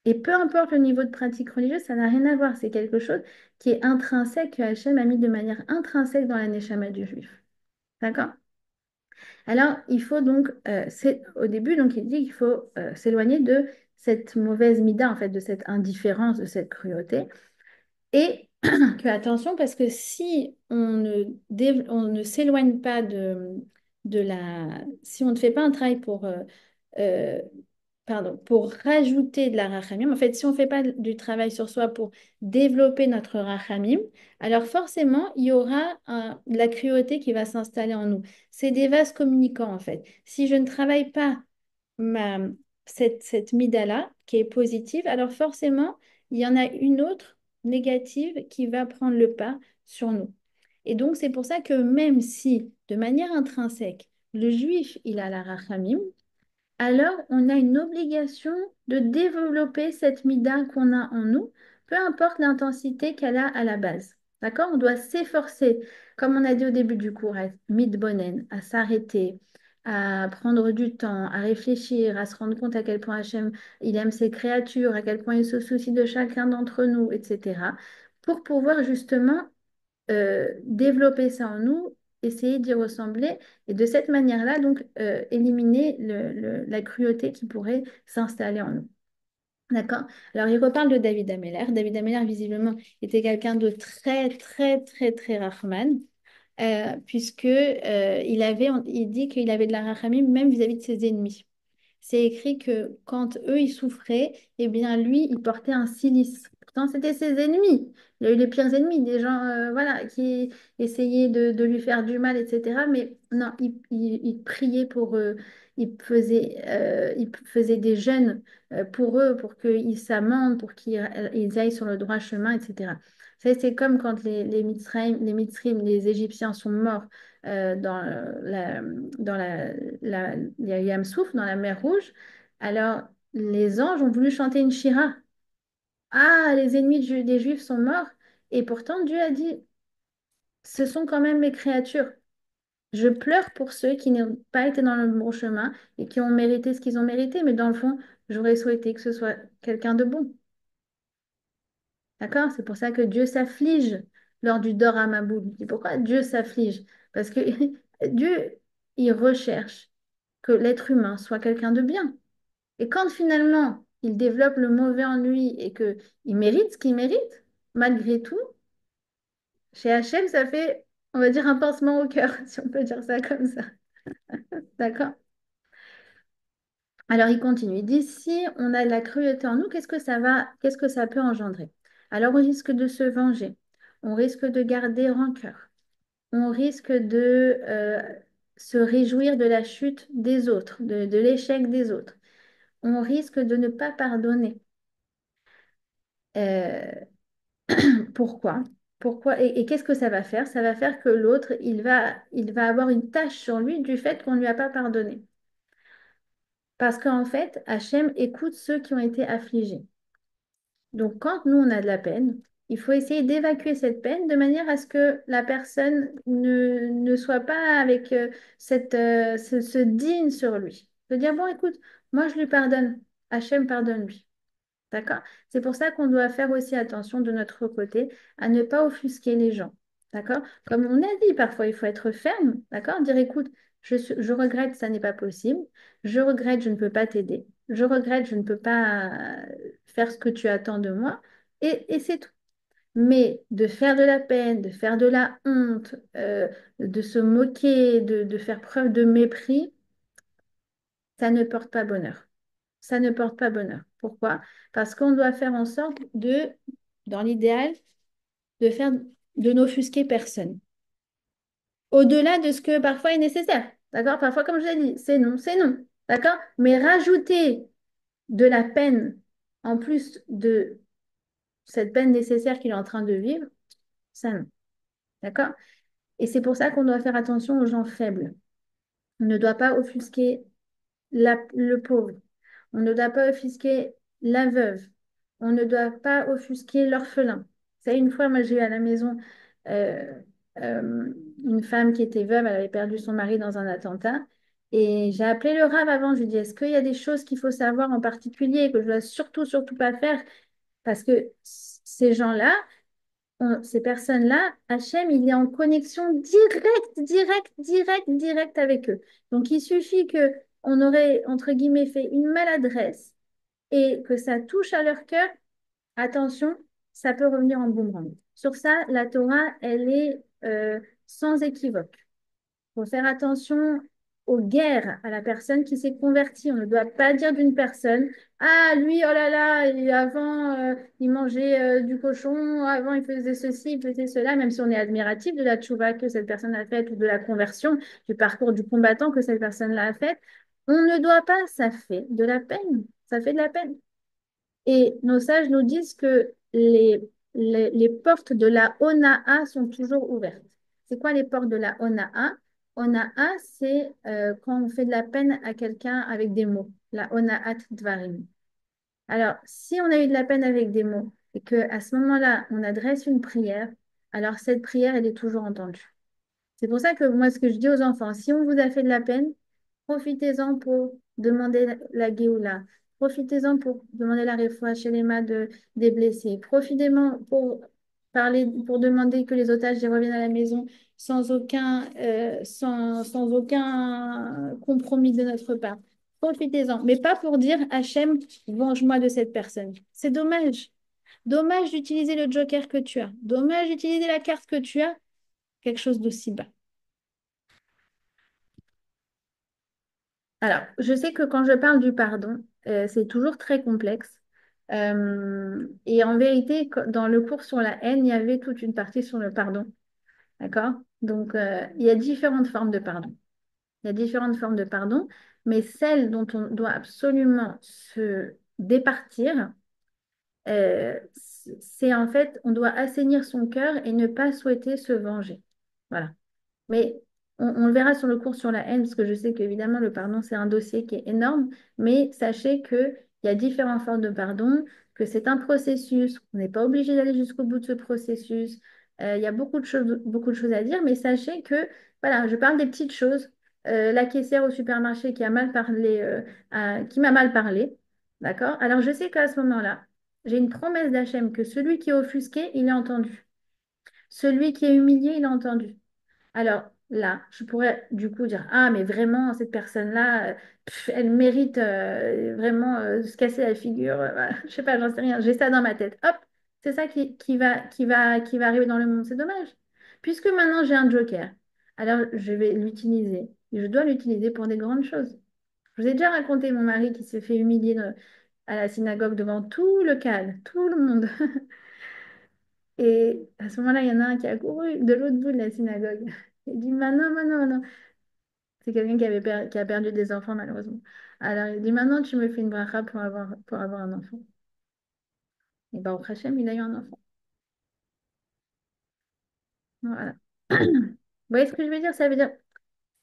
Speaker 1: Et peu importe le niveau de pratique religieuse, ça n'a rien à voir. C'est quelque chose qui est intrinsèque, que Hachem a mis de manière intrinsèque dans la neshama du juif. D'accord? Alors, il faut donc, au début, donc, il dit qu'il faut s'éloigner de cette mauvaise mida, en fait, de cette indifférence, de cette cruauté. Et que attention, parce que si on ne s'éloigne pas si on ne fait pas un travail euh, pour rajouter de la rachamim, en fait, si on ne fait pas du travail sur soi pour développer notre rachamim, alors forcément, il y aura de la cruauté qui va s'installer en nous. C'est des vases communicants, en fait. Si je ne travaille pas ma, cette mida-là, qui est positive, alors forcément, il y en a une autre négative qui va prendre le pas sur nous. Et donc, c'est pour ça que même si, de manière intrinsèque, le juif, il a la rachamim, alors on a une obligation de développer cette mida qu'on a en nous, peu importe l'intensité qu'elle a à la base. D'accord? On doit s'efforcer, comme on a dit au début du cours, à être midbonen, à s'arrêter, à prendre du temps, à réfléchir, à se rendre compte à quel point Hachem, il aime ses créatures, à quel point il se soucie de chacun d'entre nous, etc. Pour pouvoir justement développer ça en nous, essayer d'y ressembler et de cette manière-là, donc, éliminer la cruauté qui pourrait s'installer en nous. D'accord? Alors, il reparle de David Ameller. David Ameller, visiblement, était quelqu'un de très, très, très, très Rahman, puisque il dit qu'il avait de la rachamim même vis-à-vis de ses ennemis. C'est écrit que quand eux, ils souffraient, eh bien, lui, il portait un cilice. Pourtant, c'était ses ennemis. Il a eu les pires ennemis, des gens voilà, qui essayaient de lui faire du mal, etc. Mais non, il priait pour eux. Il faisait des jeûnes pour eux, pour qu'ils s'amendent, pour qu'ils aillent sur le droit chemin, etc. Ça, c'est comme quand les Égyptiens sont morts dans la Yam Souf, dans la mer Rouge, alors les anges ont voulu chanter une shira. Ah, les ennemis des Juifs sont morts. Et pourtant, Dieu a dit, ce sont quand même mes créatures. Je pleure pour ceux qui n'ont pas été dans le bon chemin et qui ont mérité ce qu'ils ont mérité, mais dans le fond, j'aurais souhaité que ce soit quelqu'un de bon. D'accord? C'est pour ça que Dieu s'afflige lors du Dor Amaboul. C'est pourquoi Dieu s'afflige. Parce que Dieu, il recherche que l'être humain soit quelqu'un de bien. Et quand finalement, il développe le mauvais en lui et qu'il mérite ce qu'il mérite, malgré tout, chez Hachem, ça fait On va dire un pansement au cœur, si on peut dire ça comme ça. D'accord? Alors, il continue. Il dit, si on a de la cruauté en nous, qu'est-ce que ça peut engendrer? Alors, on risque de se venger. On risque de garder rancœur. On risque de se réjouir de la chute des autres, de l'échec des autres. On risque de ne pas pardonner. Euh, Pourquoi? Pourquoi? Et qu'est-ce que ça va faire? Ça va faire que l'autre, il va avoir une tâche sur lui du fait qu'on ne lui a pas pardonné. Parce qu'en fait, Hachem écoute ceux qui ont été affligés. Donc, quand nous, on a de la peine, il faut essayer d'évacuer cette peine de manière à ce que la personne ne soit pas avec ce digne sur lui. De dire, bon, écoute, moi, je lui pardonne. Hachem pardonne-lui. D'accord? C'est pour ça qu'on doit faire aussi attention de notre côté à ne pas offusquer les gens. D'accord? Comme on a dit, parfois, il faut être ferme. D'accord? Dire, écoute, je regrette, ça n'est pas possible. Je regrette, je ne peux pas t'aider. Je regrette, je ne peux pas faire ce que tu attends de moi. Et c'est tout. Mais de faire de la peine, de faire de la honte, de se moquer, de faire preuve de mépris, ça ne porte pas bonheur. Ça ne porte pas bonheur. Pourquoi? Parce qu'on doit faire en sorte dans l'idéal, de n'offusquer personne. Au-delà de ce que parfois est nécessaire. D'accord? Parfois, comme je l'ai dit, c'est non, c'est non. D'accord? Mais rajouter de la peine en plus de cette peine nécessaire qu'il est en train de vivre, ça non. D'accord? Et c'est pour ça qu'on doit faire attention aux gens faibles. On ne doit pas offusquer le pauvre. On ne doit pas offusquer la veuve. On ne doit pas offusquer l'orphelin. C'est une fois, moi, j'ai eu à la maison euh, euh, une femme qui était veuve, elle avait perdu son mari dans un attentat. Et j'ai appelé le rave avant, je lui ai dit, est-ce qu'il y a des choses qu'il faut savoir en particulier que je dois surtout, surtout pas faire? Parce que ces gens-là, ces personnes-là, Hachem, il est en connexion directe, directe, directe, directe avec eux. Donc, il suffit que on aurait, entre guillemets, fait une maladresse et que ça touche à leur cœur, attention, ça peut revenir en boomerang. Sur ça, la Torah, elle est sans équivoque. Il faut faire attention aux guerres, à la personne qui s'est convertie. On ne doit pas dire d'une personne, ah, lui, oh là là, avant, il mangeait du cochon, avant, il faisait ceci, il faisait cela, même si on est admiratif de la tchouva que cette personne a faite ou de la conversion, du parcours du combattant que cette personne-là a fait. On ne doit pas, ça fait de la peine. Ça fait de la peine. Et nos sages nous disent que les portes de la Onaa sont toujours ouvertes. C'est quoi les portes de la Onaa? Onaa, c'est quand on fait de la peine à quelqu'un avec des mots. La Onaat Dvarim. Alors, si on a eu de la peine avec des mots et qu'à ce moment-là, on adresse une prière, alors cette prière, elle est toujours entendue. C'est pour ça que moi, ce que je dis aux enfants, si on vous a fait de la peine, profitez-en pour demander la Géoula. Profitez-en pour demander la réfoua chez les mains des blessés. Profitez-en pour parler, pour demander que les otages y reviennent à la maison sans aucun compromis de notre part. Profitez-en, mais pas pour dire Hachem, venge-moi de cette personne. C'est dommage. Dommage d'utiliser le joker que tu as. Dommage d'utiliser la carte que tu as. Quelque chose d'aussi bas. Alors, je sais que quand je parle du pardon, c'est toujours très complexe. Et en vérité, dans le cours sur la haine, il y avait toute une partie sur le pardon. D'accord? Donc, il y a différentes formes de pardon. Il y a différentes formes de pardon, mais celle dont on doit absolument se départir, c'est en fait, on doit assainir son cœur et ne pas souhaiter se venger. Voilà. Mais on le verra sur le cours sur la haine, parce que je sais qu'évidemment, le pardon, c'est un dossier qui est énorme, mais sachez qu'il y a différentes formes de pardon, que c'est un processus, on n'est pas obligé d'aller jusqu'au bout de ce processus. Il y a beaucoup de choses à dire, mais sachez que, voilà, je parle des petites choses. La caissière au supermarché qui a mal parlé, qui m'a mal parlé, d'accord? Alors, je sais qu'à ce moment-là, j'ai une promesse d'Hachem que celui qui est offusqué, il est entendu. Celui qui est humilié, il est entendu. Alors là, je pourrais du coup dire, ah, mais vraiment, cette personne-là, elle mérite vraiment se casser la figure. Voilà. Je sais pas, j'en sais rien. J'ai ça dans ma tête. Hop, c'est ça qui va arriver dans le monde. C'est dommage. Puisque maintenant j'ai un joker, alors je vais l'utiliser. Je dois l'utiliser pour des grandes choses. Je vous ai déjà raconté mon mari qui s'est fait humilier à la synagogue devant tout le calme, tout le monde. Et à ce moment-là, il y en a un qui a couru de l'autre bout de la synagogue. Il dit, maintenant, maintenant, maintenant. C'est quelqu'un qui a perdu des enfants, malheureusement. Alors, il dit, maintenant, tu me fais une bracha pour avoir un enfant. Et bah, au Hachem, il a eu un enfant. Voilà. Vous voyez ce que je veux dire? Ça veut dire,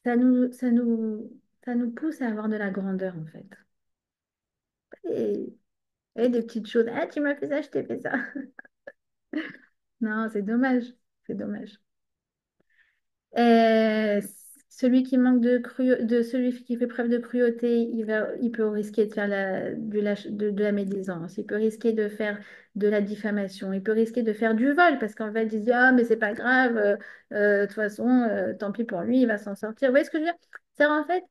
Speaker 1: ça nous pousse à avoir de la grandeur, en fait. Et, et des petites choses. Ah, tu m'as fait ça, je t'ai fait ça. Non, c'est dommage. C'est dommage. Euh, celui qui fait preuve de cruauté, il peut risquer de faire de la médisance, il peut risquer de faire de la diffamation, il peut risquer de faire du vol parce qu'en fait, il se dit, ah, mais c'est pas grave, de toute façon, tant pis pour lui, il va s'en sortir. Vous voyez ce que je veux dire? C'est en fait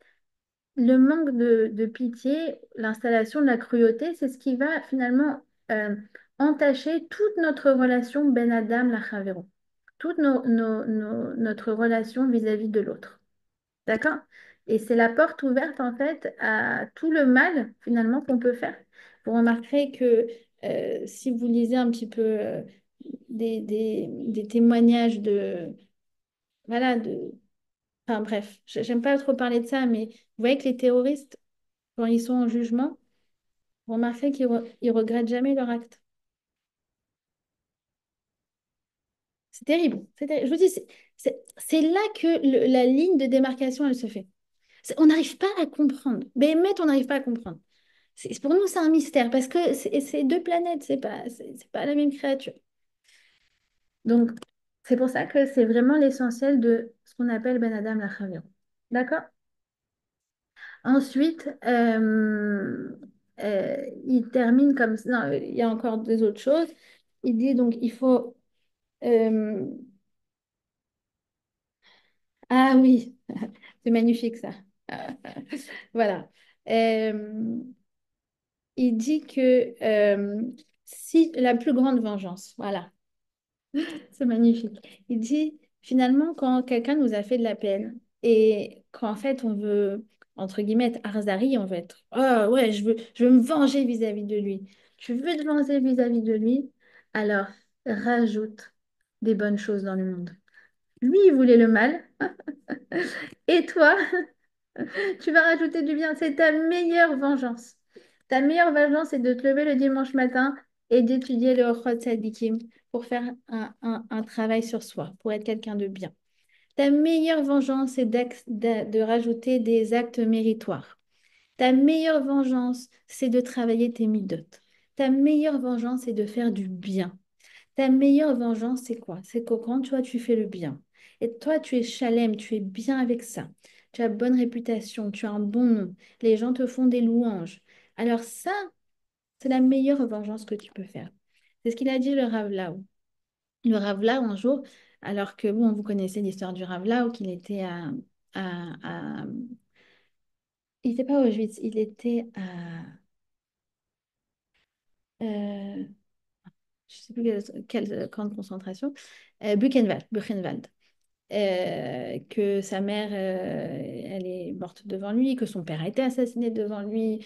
Speaker 1: le manque de pitié, l'installation de la cruauté, c'est ce qui va finalement entacher toute notre relation Ben Adam Lachavero, toute notre relation vis-à-vis de l'autre. D'accord? Et c'est la porte ouverte en fait à tout le mal finalement qu'on peut faire. Vous remarquerez que si vous lisez un petit peu des témoignages voilà, enfin bref, j'aime pas trop parler de ça, mais vous voyez que les terroristes, quand ils sont en jugement, vous remarquerez ils regrettent jamais leur acte. C'est terrible. C'est terrible. Je vous dis, c'est là que la ligne de démarcation, elle se fait. On n'arrive pas à comprendre. Béhémet, on n'arrive pas à comprendre. Pour nous, c'est un mystère parce que c'est deux planètes, c'est pas la même créature. Donc, c'est pour ça que c'est vraiment l'essentiel de ce qu'on appelle Ben Adam la Chaviro. D'accord? Ensuite, il termine comme ça. Non, il y a encore deux autres choses. Il dit donc il faut. euh, Ah oui, c'est magnifique ça. Voilà. Euh, il dit que si la plus grande vengeance, voilà, c'est magnifique. Il dit finalement quand quelqu'un nous a fait de la peine et qu'en fait on veut, entre guillemets, être Arzari, on veut être, oh ouais, je veux me venger vis-à-vis de lui. Tu veux te venger vis-à-vis de lui, alors rajoute des bonnes choses dans le monde. Lui, il voulait le mal, et toi, tu vas rajouter du bien. C'est ta meilleure vengeance. Ta meilleure vengeance, c'est de te lever le dimanche matin et d'étudier le Orchot Tzadikim pour faire un travail sur soi, pour être quelqu'un de bien. Ta meilleure vengeance, c'est de rajouter des actes méritoires. Ta meilleure vengeance, c'est de travailler tes midotes. Ta meilleure vengeance, c'est de faire du bien. Ta meilleure vengeance, c'est quoi? C'est que quand toi, tu fais le bien. Et toi, tu es chalem, tu es bien avec ça. Tu as bonne réputation, tu as un bon nom. Les gens te font des louanges. Alors ça, c'est la meilleure vengeance que tu peux faire. C'est ce qu'il a dit le Rav Laou. Le Rav Laou, un jour, alors que, bon, vous connaissez l'histoire du Rav Laou, qu'il était il n'était pas à Auschwitz, il était à... je ne sais plus quel camp de concentration. Buchenwald. Que sa mère, elle est morte devant lui, que son père a été assassiné devant lui,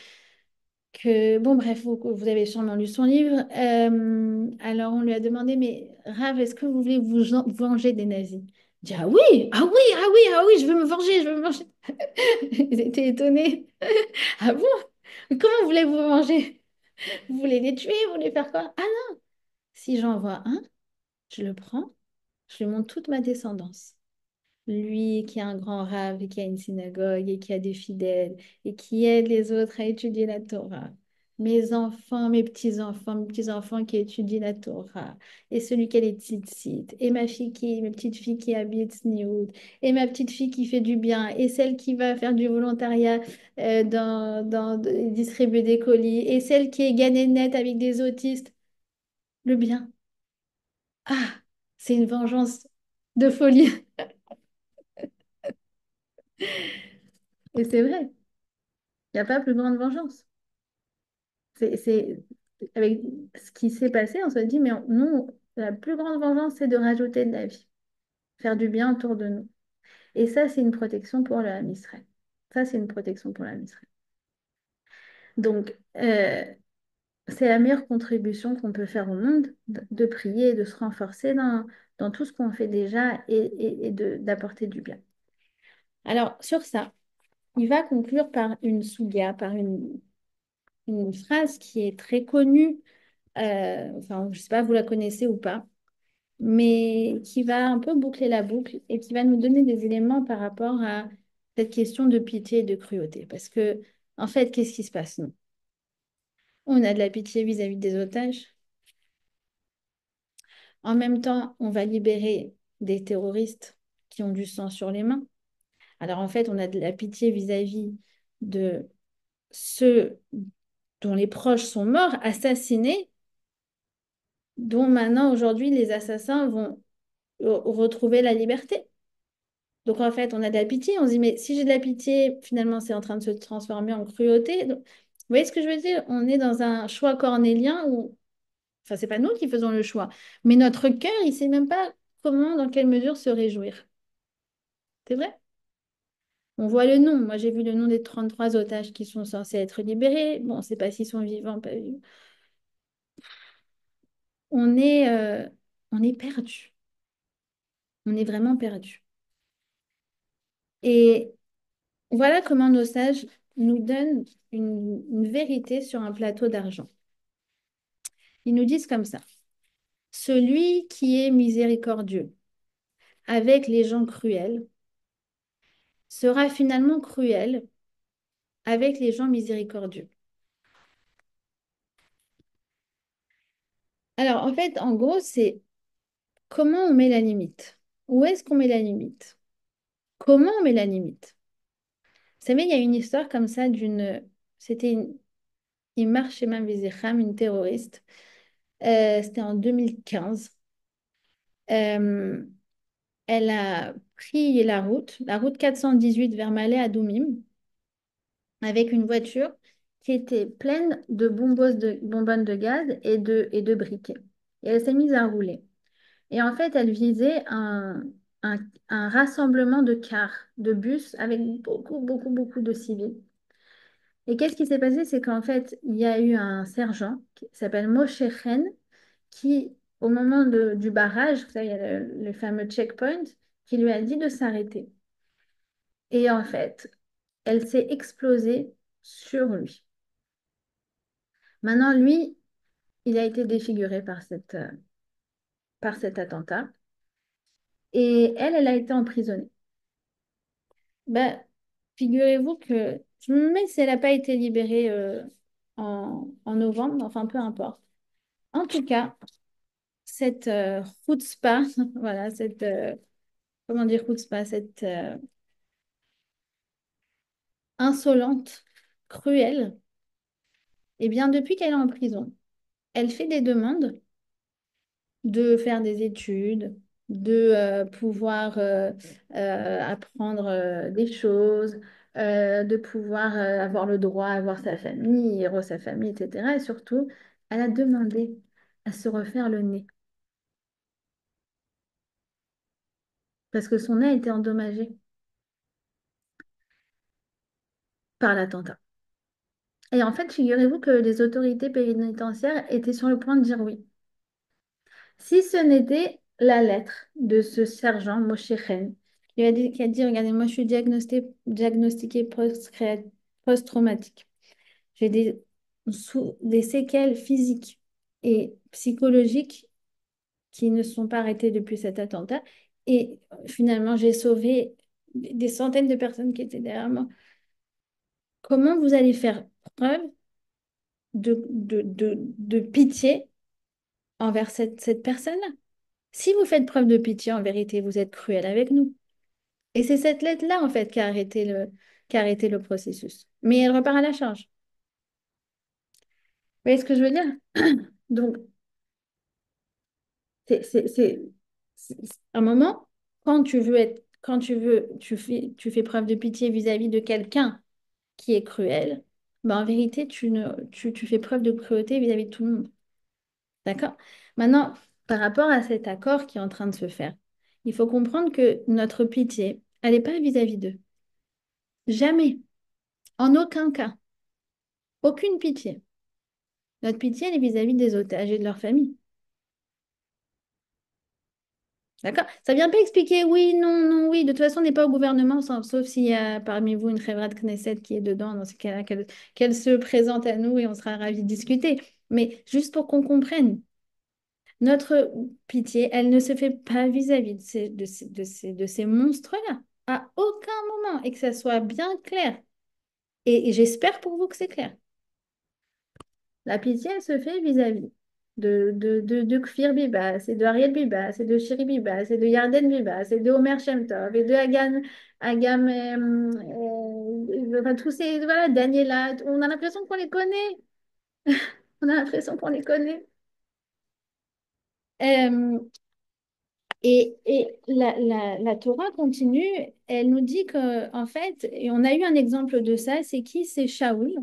Speaker 1: que, bon, bref, vous avez sûrement lu son livre. Alors, on lui a demandé, mais Rav, est-ce que vous voulez venger des nazis? Il dit, ah oui, ah oui, ah oui, ah oui, je veux me venger, je veux me venger. Ils étaient étonnés. Ah bon? Mais comment voulez-vous vous venger? Vous voulez les tuer? Vous voulez faire quoi? Ah non, si j'en vois un, je le prends, je lui montre toute ma descendance. Lui qui est un grand rave et qui a une synagogue et qui a des fidèles et qui aide les autres à étudier la Torah. Mes petits-enfants qui étudient la Torah. Et celui qui a les tzitzit. Et mes petites filles qui habitent Sniout. Et ma petite fille qui fait du bien. Et celle qui va faire du volontariat distribuer des colis. Et celle qui est net avec des autistes. Le bien. Ah, c'est une vengeance de folie. Et c'est vrai. Il n'y a pas plus grande vengeance. Avec ce qui s'est passé, on se dit, mais nous, la plus grande vengeance, c'est de rajouter de la vie. faire du bien autour de nous. Et ça, c'est une protection pour le Ham Israël. Ça, c'est une protection pour le Ham Israël. Donc, c'est la meilleure contribution qu'on peut faire au monde, de prier et de se renforcer dans tout ce qu'on fait déjà d'apporter du bien. Alors, sur ça, il va conclure par une souga, par une phrase qui est très connue, enfin, je ne sais pas, vous la connaissez ou pas, mais qui va un peu boucler la boucle et qui va nous donner des éléments par rapport à cette question de pitié et de cruauté. Parce que, en fait, qu'est-ce qui se passe, nous? On a de la pitié vis-à-vis des otages. En même temps, on va libérer des terroristes qui ont du sang sur les mains. Alors, en fait, on a de la pitié vis-à-vis de ceux dont les proches sont morts, assassinés, dont maintenant, aujourd'hui, les assassins vont retrouver la liberté. Donc en fait, on a de la pitié, on se dit, mais si j'ai de la pitié, finalement, c'est en train de se transformer en cruauté. Donc, vous voyez ce que je veux dire? On est dans un choix cornélien où, enfin, c'est pas nous qui faisons le choix, mais notre cœur, il sait même pas comment, dans quelle mesure se réjouir. C'est vrai? On voit le nom. Moi, j'ai vu le nom des 33 otages qui sont censés être libérés. Bon, on ne sait pas s'ils sont vivants, pas vivants. On est, euh, on est perdu. On est vraiment perdu. Et voilà comment nos sages nous donnent une vérité sur un plateau d'argent. Ils nous disent comme ça, celui qui est miséricordieux avec les gens cruels sera finalement cruel avec les gens miséricordieux. Alors en fait, en gros, c'est comment on met la limite? Où est-ce qu'on met la limite? Comment on met la limite? Vous savez, il y a une histoire comme ça c'était une Imar Shemam Vizecham, une terroriste. C'était en 2015. Euh, Elle a pris la route 418 vers Malais à Doumim, avec une voiture qui était pleine de bonbonnes de gaz et de briquets. Et elle s'est mise à rouler. Et en fait, elle visait un, un rassemblement de cars, de bus, avec beaucoup, beaucoup, beaucoup de civils. Et qu'est-ce qui s'est passé? C'est qu'en fait, il y a eu un sergent qui s'appelle Moshe Chen, qui, au moment du barrage, vous savez, il y a le fameux checkpoint, qui lui a dit de s'arrêter. Et en fait, elle s'est explosée sur lui. Maintenant, lui, il a été défiguré par cet attentat. Et elle a été emprisonnée. Ben, figurez-vous que je me demande si elle n'a pas été libérée en novembre, enfin peu importe. En tout cas, cette chutzpah, voilà, comment dire chutzpah, cette insolente, cruelle, eh bien, depuis qu'elle est en prison, elle fait des demandes de faire des études, de pouvoir apprendre des choses, de pouvoir avoir le droit à voir sa famille, et sa famille, etc. Et surtout, elle a demandé à se refaire le nez parce que son nez a été endommagé par l'attentat. Et en fait, figurez-vous que les autorités pénitentiaires étaient sur le point de dire oui. Si ce n'était la lettre de ce sergent Moshe Chen, qui a dit, regardez, moi je suis diagnostiqué post-traumatique. J'ai des séquelles physiques et psychologiques qui ne sont pas arrêtées depuis cet attentat. Et finalement, j'ai sauvé des centaines de personnes qui étaient derrière moi. Comment vous allez faire preuve de pitié envers cette personne-là? Si vous faites preuve de pitié, en vérité, vous êtes cruel avec nous. Et c'est cette lettre-là, en fait, qui a arrêté le processus. Mais elle repart à la charge. Vous voyez ce que je veux dire? Donc, c'est un moment, quand tu fais preuve de pitié vis-à-vis de quelqu'un qui est cruel, ben en vérité, tu fais preuve de cruauté vis-à-vis de tout le monde. D'accord? Maintenant, par rapport à cet accord qui est en train de se faire, Il faut comprendre que notre pitié, elle n'est pas vis-à-vis d'eux. Jamais. En aucun cas. Aucune pitié. Notre pitié, elle est vis-à-vis des otages et de leur famille. D'accord? Ça vient pas expliquer oui, non, non, oui. De toute façon, on n'est pas au gouvernement, sauf s'il y a parmi vous une Khevrat Knesset qui est dedans. Dans ce cas-là, qu'elle se présente à nous et on sera ravis de discuter. Mais juste pour qu'on comprenne, notre pitié, elle ne se fait pas vis-à-vis de ces monstres-là. À aucun moment. Et que ça soit bien clair. Et j'espère pour vous que c'est clair. La pitié, elle se fait vis-à-vis de Kfir Biba, c'est de Ariel Biba, c'est de Shiri Biba, c'est de Yarden Biba, c'est de Omer Shem Tov et de Agam, enfin, tous ces, voilà, Daniela, on a l'impression qu'on les connaît. On a l'impression qu'on les connaît. Euh, et la Torah continue, elle nous dit que, en fait, et on a eu un exemple de ça, c'est qui? C'est Shaoul.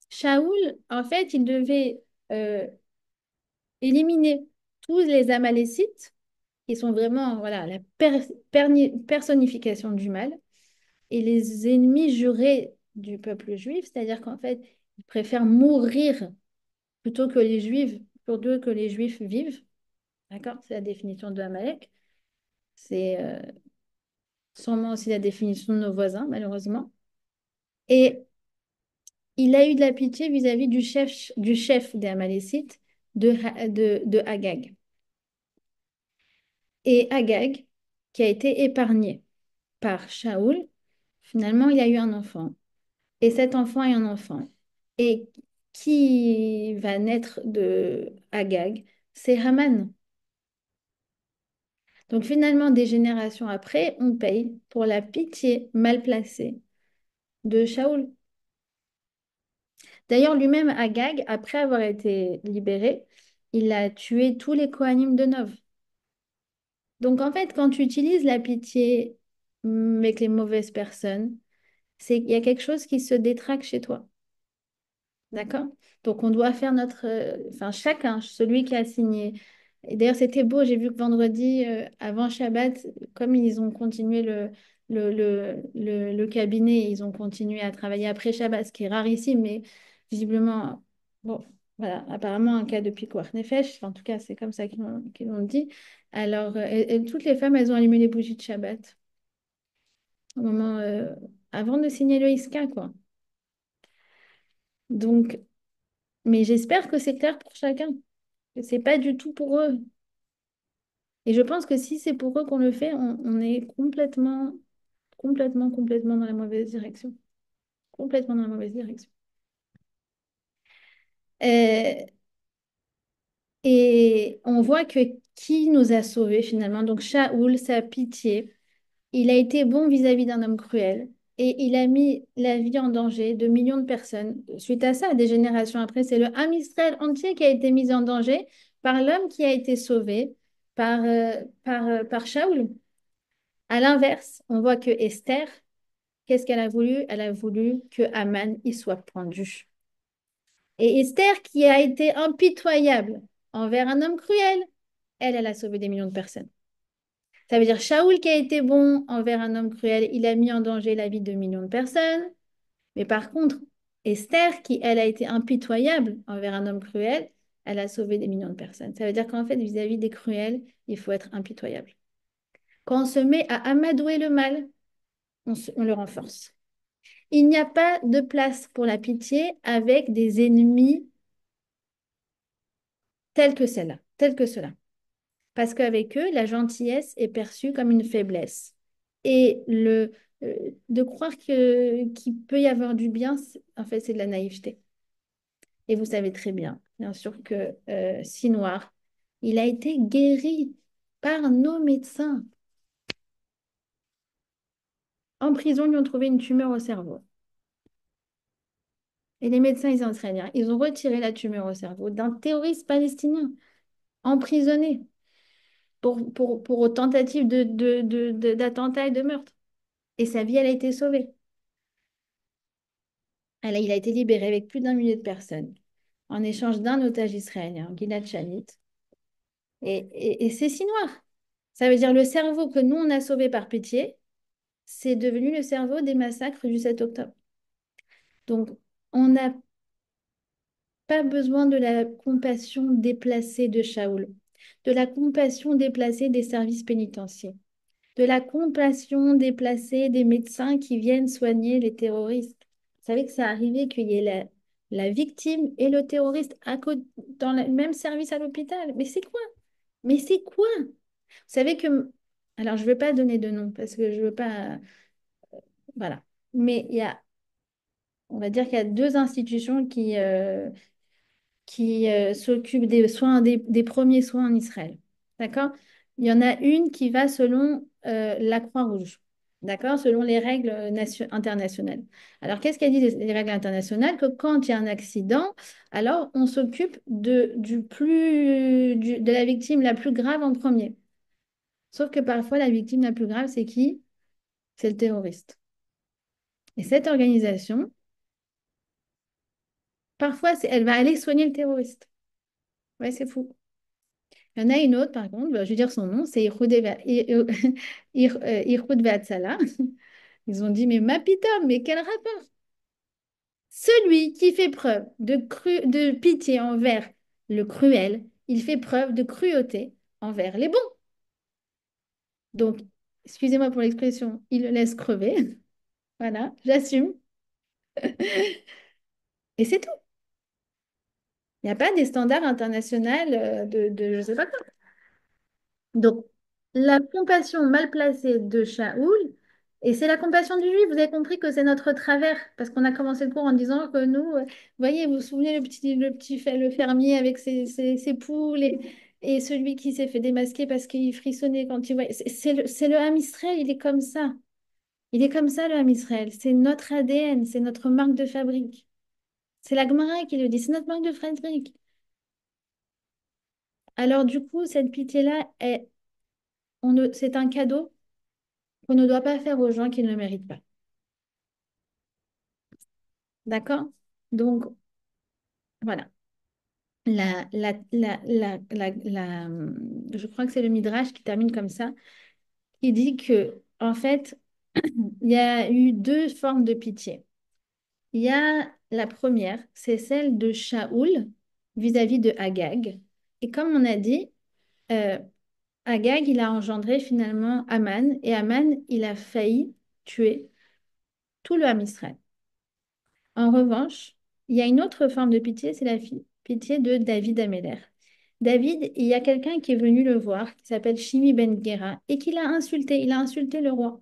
Speaker 1: Shaoul, en fait, il devait euh, éliminer tous les Amalécites, qui sont vraiment voilà, la personnification du mal, et les ennemis jurés du peuple juif, c'est-à-dire qu'en fait, ils préfèrent mourir plutôt que les Juifs, plutôt que les Juifs vivent. D'accord? C'est la définition de Amalek. C'est sûrement aussi la définition de nos voisins, malheureusement. Et il a eu de la pitié vis-à-vis du chef des Amalécites, de Agag. Et Agag, qui a été épargné par Shaoul, finalement, il a eu un enfant. Et cet enfant est un enfant. Et qui va naître de Agag? C'est Haman. Donc finalement, des générations après, on paye pour la pitié mal placée de Shaoul. D'ailleurs, lui-même, Agag, après avoir été libéré, il a tué tous les Kohanim de Nov. Donc en fait, quand tu utilises la pitié avec les mauvaises personnes, c'est qu'il y a quelque chose qui se détraque chez toi. D'accord? Donc, on doit faire enfin, chacun, celui qui a signé. Et d'ailleurs, c'était beau, j'ai vu que vendredi, avant Shabbat, comme ils ont continué le cabinet, ils ont continué à travailler après Shabbat, ce qui est rarissime, mais visiblement, bon, voilà, apparemment un cas de picouach nefesh, en tout cas, c'est comme ça qu'ils l'ont dit. Alors, et toutes les femmes, elles ont allumé les bougies de Shabbat au moment, avant de signer le Iska, quoi. Donc, mais j'espère que c'est clair pour chacun, que c'est pas du tout pour eux. Et je pense que si c'est pour eux qu'on le fait, on est complètement, complètement, complètement dans la mauvaise direction. Complètement dans la mauvaise direction. Euh, et on voit que qui nous a sauvés finalement? Donc Shaoul, sa pitié, il a été bon vis-à-vis d'un homme cruel. Et il a mis la vie en danger de millions de personnes. Suite à ça, des générations après, c'est le Ham Israël entier qui a été mis en danger par l'homme qui a été sauvé par Shaoul. À l'inverse, on voit que Esther, qu'est-ce qu'elle a voulu? Elle a voulu que Haman y soit pendu. Et Esther, qui a été impitoyable envers un homme cruel, elle a sauvé des millions de personnes. Ça veut dire Shaoul qui a été bon envers un homme cruel, il a mis en danger la vie de millions de personnes. Mais par contre, Esther, qui elle a été impitoyable envers un homme cruel, elle a sauvé des millions de personnes. Ça veut dire qu'en fait, vis-à-vis des cruels, il faut être impitoyable. Quand on se met à amadouer le mal, on le renforce. Il n'y a pas de place pour la pitié avec des ennemis tels que celle-là, tels que cela. Parce qu'avec eux, la gentillesse est perçue comme une faiblesse. Et de croire qu'il peut y avoir du bien, en fait, c'est de la naïveté. Et vous savez très bien sûr, que Sinoir, il a été guéri par nos médecins. En prison, ils lui ont trouvé une tumeur au cerveau. Et les médecins israéliens, ils ont retiré la tumeur au cerveau d'un terroriste palestinien emprisonné pour tentative d'attentat et de meurtre. Et sa vie, elle a été sauvée. Il a été libéré avec plus d'1 million de personnes en échange d'un otage israélien, Gilad Shalit. Et c'est si noir. Ça veut dire le cerveau que nous, on a sauvé par pitié, c'est devenu le cerveau des massacres du 7 octobre. Donc, on n'a pas besoin de la compassion déplacée de Shaoul, de la compassion déplacée des services pénitentiaires, de la compassion déplacée des médecins qui viennent soigner les terroristes. Vous savez que c'est arrivé qu'il y ait la victime et le terroriste dans le même service à l'hôpital. Mais c'est quoi? Mais c'est quoi? Vous savez que... Alors, je ne veux pas donner de nom parce que je ne veux pas... Voilà. Mais on va dire qu'il y a deux institutions qui s'occupe des soins, des premiers soins en Israël. D'accord? Il y en a une qui va selon la Croix-Rouge. D'accord? Selon les règles internationales. Alors, qu'est-ce qu'elle dit les règles internationales? Que quand il y a un accident, alors on s'occupe de la victime la plus grave en premier. Sauf que parfois, la victime la plus grave, c'est qui? C'est le terroriste. Et cette organisation, parfois, elle va aller soigner le terroriste. Ouais, c'est fou. Il y en a une autre, par contre, bah, je vais dire son nom, c'est Irhoud Vehatzala. Ils ont dit, mais ma pita, mais quel rapport? Celui qui fait preuve de pitié envers le cruel, il fait preuve de cruauté envers les bons. Donc, excusez-moi pour l'expression, il le laisse crever. Voilà, j'assume. Et c'est tout. Il n'y a pas des standards internationaux de je ne sais pas quoi. Donc, la compassion mal placée de Shaoul, et c'est la compassion du juif, vous avez compris que c'est notre travers, parce qu'on a commencé le cours en disant que nous, vous voyez, vous vous souvenez le fermier avec ses poules et celui qui s'est fait démasquer parce qu'il frissonnait quand il voyait. C'est le Ham Israël, il est comme ça. Il est comme ça, le Ham Israël. C'est notre ADN, c'est notre marque de fabrique. C'est la Gemara qui le dit, c'est notre marque de fabrique. Alors, du coup, cette pitié-là, c'est un cadeau qu'on ne doit pas faire aux gens qui ne le méritent pas. D'accord? Donc, voilà. Je crois que c'est le Midrash qui termine comme ça. Il dit que, en fait, il y a eu deux formes de pitié. Il y a la première, c'est celle de Shaoul vis-à-vis de Agag. Et comme on a dit, euh, Agag, il a engendré finalement Aman, et Aman, il a failli tuer tout le Ham Israël. En revanche, il y a une autre forme de pitié, c'est la pitié de David Améler. David, il y a quelqu'un qui est venu le voir, qui s'appelle Shimi Ben Gera, et qui l'a insulté. Il a insulté le roi.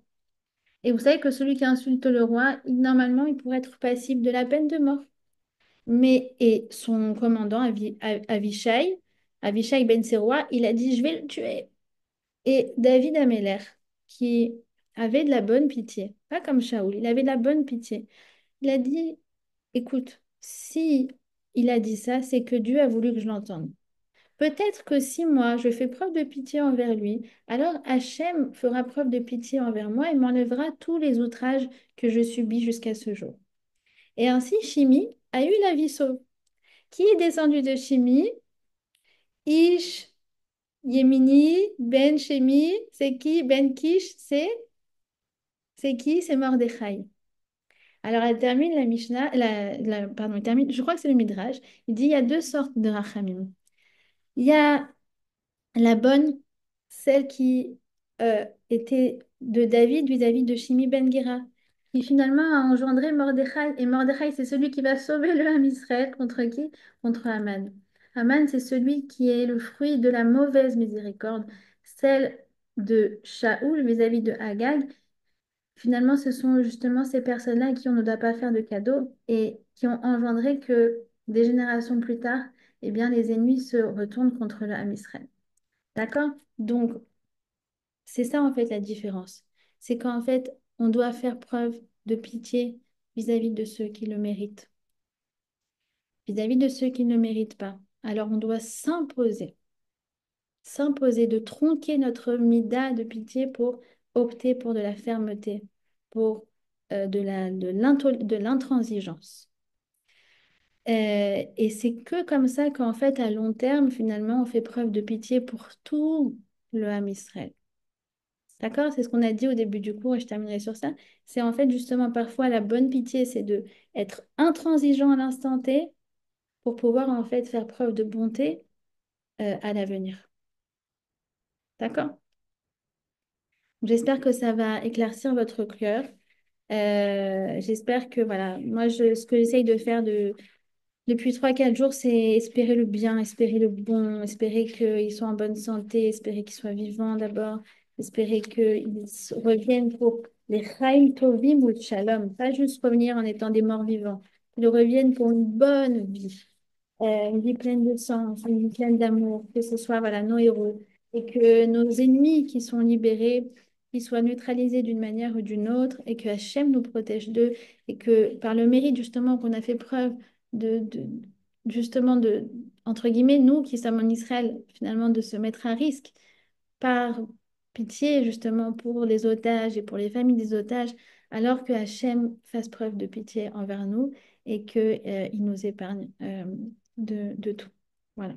Speaker 1: Et vous savez que celui qui insulte le roi, normalement, il pourrait être passible de la peine de mort. Et son commandant, Avishai Ben Seroua, il a dit, je vais le tuer. Et David Améler, qui avait de la bonne pitié, pas comme Shaoul, il avait de la bonne pitié. Il a dit, écoute, si il a dit ça, c'est que Dieu a voulu que je l'entende. Peut-être que si moi, je fais preuve de pitié envers lui, alors Hachem fera preuve de pitié envers moi et m'enlèvera tous les outrages que je subis jusqu'à ce jour. Et ainsi, Shimi a eu la vie sauve. Qui est descendu de Shimi? Ish, Yemini, Ben Shemi, c'est qui? Ben Kish, c'est qui? C'est Mordechai. Alors, elle termine la Mishnah, pardon, elle termine, je crois que c'est le Midrash. Il dit il y a deux sortes de rachamim. Il y a la bonne, celle qui était de David vis-à-vis de Shimi ben Gera, qui finalement a engendré Mordechai. Et Mordechai, c'est celui qui va sauver le Ham Israël contre qui? Contre Haman. Haman, c'est celui qui est le fruit de la mauvaise miséricorde, celle de Shaoul vis-à-vis de Agag. Finalement, ce sont justement ces personnes-là à qui on ne doit pas faire de cadeaux et qui ont engendré que des générations plus tard, eh bien, les ennemis se retournent contre le Ham Israël. D'accord? Donc, c'est ça en fait la différence. C'est qu'en fait, on doit faire preuve de pitié vis-à-vis de ceux qui le méritent, vis-à-vis de ceux qui ne le méritent pas. Alors, on doit s'imposer de tronquer notre mida de pitié pour opter pour de la fermeté, pour de l'intransigeance. Et c'est que comme ça qu'en fait, à long terme, finalement, on fait preuve de pitié pour tout le Ham Israël. D'accord? C'est ce qu'on a dit au début du cours et je terminerai sur ça. C'est en fait justement parfois la bonne pitié, c'est de être intransigeant à l'instant T pour pouvoir en fait faire preuve de bonté à l'avenir. D'accord? J'espère que ça va éclaircir votre cœur. J'espère que voilà, moi ce que j'essaye de faire depuis 3 4 jours, c'est espérer le bien, espérer le bon, espérer qu'ils soient en bonne santé, espérer qu'ils soient vivants d'abord, espérer qu'ils reviennent pour les Chaim Tovim ou le Shalom, pas juste revenir en étant des morts vivants, qu'ils reviennent pour une bonne vie, une vie pleine de sens, une vie pleine d'amour, que ce soit voilà, nos héros, et que nos ennemis qui sont libérés, qu'ils soient neutralisés d'une manière ou d'une autre, et que Hachem nous protège d'eux, et que par le mérite justement qu'on a fait preuve de justement entre guillemets, nous qui sommes en Israël, finalement, de se mettre à risque par pitié justement pour les otages et pour les familles des otages, alors que Hachem fasse preuve de pitié envers nous et qu'il nous épargne de tout. Voilà.